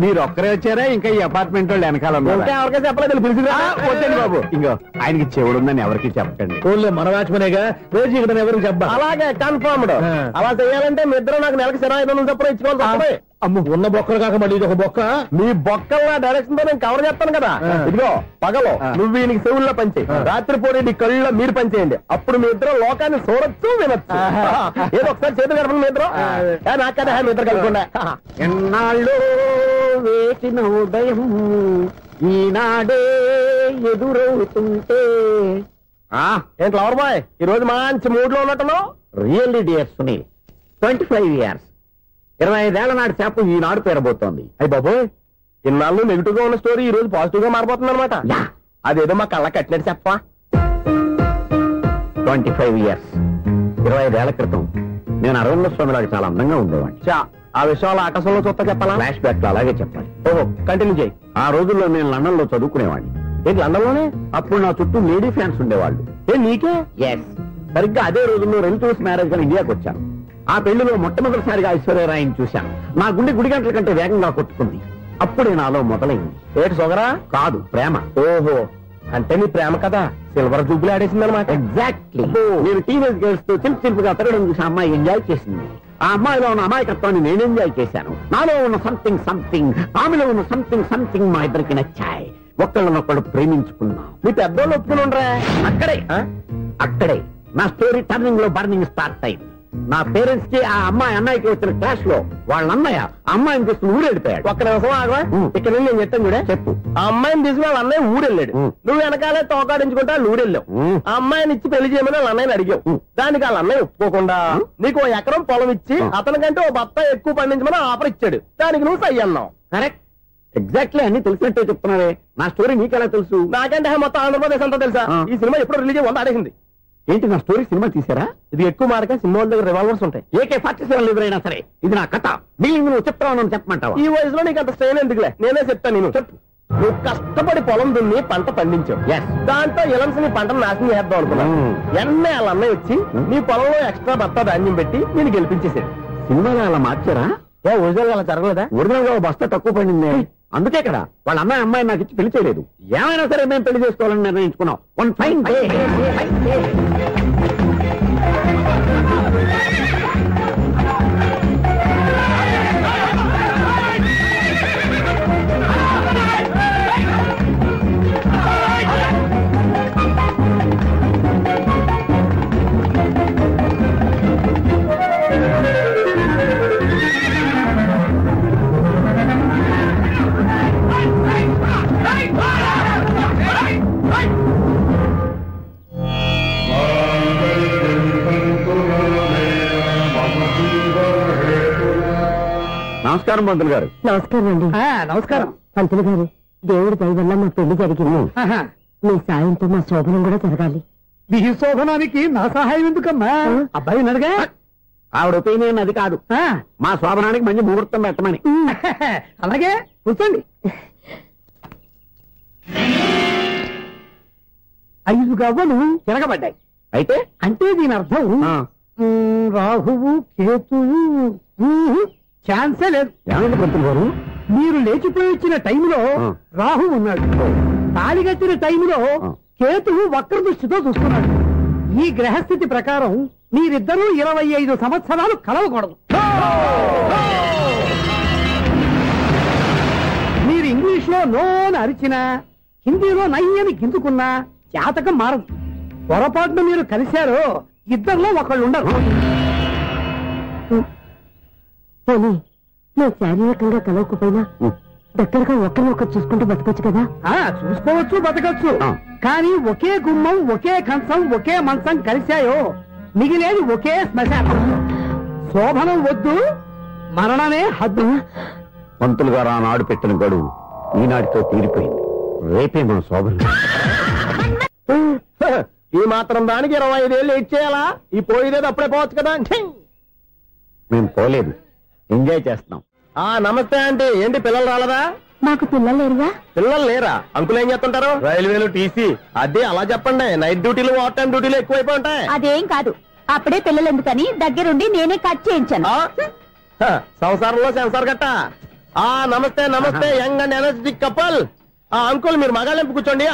మీరు ఒక్కరే వచ్చారా ఇంకా ఈ అపార్ట్మెంట్ వాళ్ళు వెనకాల ఎవరికీ చెప్పలేదు, పిలిచిరా. వద్దండి బాబు, ఇంకో ఆయనకి చెవుడుందని ఎవరికి చెప్పకండి. మన వాచ్మనేగా రోజు ఇక్కడ ఎవరికి చెప్పాలి. అలాగే కన్ఫర్మ్డ్. అలా చేయాలంటే మీ ఇద్దరు నాకు నెలకు 25,000 చొప్పున ఇచ్చుకోవాలి. అమ్మ, ఉన్న బొక్కలు కాక మళ్ళీ ఇది ఒక బొక్క. మీ బొక్కల డైరెక్షన్ తో నేను కవర్ చేస్తాను కదా. ఇదిగో పగలో నువ్వు ఈయనకి చెవుల్లో పంచే, రాత్రిపూట నీ కళ్ళలో మీరు పనిచేయండి. అప్పుడు మీ ఇద్దరు లోకాన్ని చూడొచ్చు వినొచ్చు. ఏదో ఒకసారి చేతులు కలపండి మీ ఇద్దరు. నాకు కదా మీ ఇద్దరు కలపకుండా. ఎన్నాళ్ళు వేసిన ఉదయం ఈనాడే ఎదురవుతుంటే. ఏంటి లవర్ బాయ్, ఈ రోజు మంచి మూడ్ లో ఉన్నట్టున్నావు? రియల్లీ డియర్ సునీల్, 25 years 25 ఏళ్ల నాటి చేప ఈనాడు పేరబోతోంది. అయ్యి బాబోయ్, ఇన్నాళ్ళు నెగిటివ్ గా ఉన్న స్టోరీ ఈ రోజు పాజిటివ్ గా మారిపోతుంది అనమాట. అదేదో మా కళ్ళ కట్టినట్టు చెప్పా. 25 years 25 ఏళ్ల క్రితం నేను అరవింద స్వామి లాగా చాలా అందంగా ఉండేవాడిని. ఆ విషయాలు ఆకాశంలో చూస్తా చెప్పాలా? ఫ్లాష్ బ్యాక్ లో అలాగే చెప్పాలి. ఓహో, కంటిన్యూ చేయి. ఆ రోజుల్లో నేను లండన్ లో చదువుకునేవాడిని. ఏంటి లండన్ లోనే? అప్పుడు నా చుట్టూ లేడీ ఫ్యాన్స్ ఉండేవాళ్ళు. నీకే? ఎస్. సరిగ్గా అదే రోజుల్లో రిలేటివ్స్ మ్యారేజ్ గా ఇండియాకి వచ్చాను. ఆ పెళ్లిలో మొట్టమొదటిసారిగా ఐశ్వర్యరాయని చూశాను. నా గుండె గుడి గంటల కంటే వేగంగా కొట్టుకుంది. అప్పుడే నాలో మొదలైంది. ఏటి సొగరా? కాదు, ప్రేమ. ఓహో, అంటే నీ ప్రేమ కదా సిల్వర్ జూబులు ఆడేసింది అనమాట. ఎగ్జాక్ట్లీ. నేను టీనేజ్ గర్ల్స్ తో చిలుపుగా తిరగడం చూసి అమ్మాయి ఎంజాయ్ చేసింది. ఆ అమ్మాయిలో ఉన్న అమాయకత్వాన్ని నేను ఎంజాయ్ చేశాను. నాలో ఉన్న సంథింగ్ ఆమెలో ఉన్న సంథింగ్ మా ఇద్దరికి నచ్చాయి. ఒక్కళ్ళనొక్కడు ప్రేమించుకున్నాం. మీ పెద్దోళ్ళు ఒప్పుకుని ఉండరా? అక్కడే నా స్టోరీ టర్నింగ్ లో బర్నింగ్ స్టార్ట్ అయింది. నా పేరెంట్స్ కి ఆ అమ్మాయి అన్నయ్యకి వచ్చిన క్లాష్ లో వాళ్ళ అన్నయ్య అమ్మాయిని తీసుకుని ఊరెళ్ళిపోయాడు. ఒక్క నిమిషం ఆగవా, ఇక్కడ నేను చెప్తాను కూడా చెప్పు. ఆ అమ్మాయిని తీసుకుని వాళ్ళ అన్నయ్య ఊరెళ్ళాడు. నువ్వు వెనకాలే తోకాడించుకుంటా ఊరెళ్ళావు. ఆ అమ్మాయిని ఇచ్చి పెళ్లి చేయమని వాళ్ళ అన్నయ్యని అడిగావు. దానికి వాళ్ళ అన్నయ్య ఒప్పుకోకుండా నీకు 1 ఎకరం పొలం ఇచ్చి అతనికంటే 1 బత్త ఎక్కువ పండించమని ఆఫర్ ఇచ్చాడు. దానికి నువ్వు సై అన్నావు. కరెక్ట్, ఎగ్జాక్ట్లీ అన్ని తెలిసినట్టే చెప్తున్నావే. నా స్టోరీ నీకెలా తెలుసు? నాకంటే మొత్తం ఆంధ్రప్రదేశ్ అంతా తెలుసా? ఈ సినిమా ఎప్పుడు రిలీజ్ 100 ఆడేసింది. ఏంటి నా స్టోరీ సినిమా తీసారా? ఇది ఎక్కువ మార్క సినిమా దగ్గర రివాల్వర్స్ ఉంటాయి. AK-47 ఎదురైనా సరే ఇది నా కథ. మిగిలింది నువ్వు చెప్తావు చెప్పమంటావా? ఈ వయసులో నీకు అంత స్ట్రెయిన్ ఎందుకులే, నేనే చెప్తాను. నేను చెప్పు. నువ్వు కష్టపడి పొలం దున్ని పంట పండించావు. దాంతో ఇలమ్స్ నీ పంటను నాశనం చేద్దాం అనుకున్నావు. ఎన్నే వాళ్ళ అన్నయ్య వచ్చి నీ పొలంలో ఎక్స్ట్రా బస్తా ధాన్యం పెట్టి నేను గెలిపించేసాడు. సినిమాలో అలా మార్చారా? ఒరిజినల్ అలా జరగలేదా? ఒరిజినల్ గా బస్తా తక్కువ పడింది. అందుకే కదా వాళ్ళ అమ్మాయి నాకు ఇచ్చి పెళ్లి చేయలేదు. ఏమైనా సరే మేము పెళ్లి చేసుకోవాలని నిర్ణయించుకున్నాం. One fine day. నమస్కారం పంతులు గారు. నమస్కారం అండి. నమస్కారం పంతులు గారు. దేవుడి దయ వల్ల మా పెళ్లి జరిగింది. మీ సాయంతో మా శోభనం కూడా జరగాలి. మీ శోభనానికి నా సహాయం ఎందుకమ్మా? అబ్బాయి అడగా ఆవిడ ఒపీనియన్ అది కాదు. మా శోభనానికి మంచి ముహూర్తం పెట్టమని. అలాగే కూర్చోండి. 5 గవ్వలు తిరగబడ్డాయి. అయితే అంటే దీని అర్థం రాహువు కేతువు ఛాన్సే లేదు. ఏమైంది పంతులు గారు? మీరు లేచిపోయి వచ్చిన టైంలో రాహు ఉన్నాడు. తాళిగట్టిన టైంలో కేతువు వక్ర దృష్టితో చూస్తున్నాడు. ఈ గ్రహస్థితి ప్రకారం మీరిద్దరూ 25 సంవత్సరాలు కలవకూడదు. మీరు ఇంగ్లీష్ లో నోని అరిచినా, హిందీలో నయ్యని గింజుకున్నా జాతకం మారదు. పొరపాటున మీరు కలిశారో ఇద్దరిలో ఒకళ్ళు ఉండరు. పోనీ నువ్వు శారీరకంగా కలవకపోయినా దగ్గరగా ఒకరినొకరు చూసుకుంటూ బతకొచ్చు కదా? చూసుకోవచ్చు, బతకచ్చు. కానీ ఒకే గుమ్మం, ఒకే కంచం, ఒకే మంచం కలిశాయో మిగిలేది ఒకే శ్మశానం. శోభనం వద్దు, మరణమే హద్దు. పంతులు గారు ఆనాడు పెట్టిన గడువు ఈనాటితో తీరిపోయింది. రేపే మన శోభనం. ఈ మాత్రం దానికి 25 ఏళ్ళు ఇచ్చేయాలా? ఈ పోయేదేది అప్పుడే పోవచ్చు కదా. మేము పోలేదు, ఎంజాయ్ చేస్తున్నాం. నమస్తే ఆంటీ. ఏంటి పిల్లలు రాలదా? మాకు పిల్లలు లేరుగా. పిల్లలు లేరా? అంకులు ఏం చేస్తుంటారు? రైల్వేలు, టీసీ. అదే అలా చెప్పండి. నైట్ డ్యూటీలు, ఓవర్ టైం డ్యూటీలు ఎక్కువైపోయి ఉంటాయి. అదేం కాదు, అప్పుడే పిల్లలు ఎందుకని దగ్గరుండి నేనే కట్ చేయించాను. సంసారంలో సెన్సార్ గట్ట. నమస్తే నమస్తే, young and energetic couple. Uncle మీరు మగాళ్ళెంపు కూర్చోండి.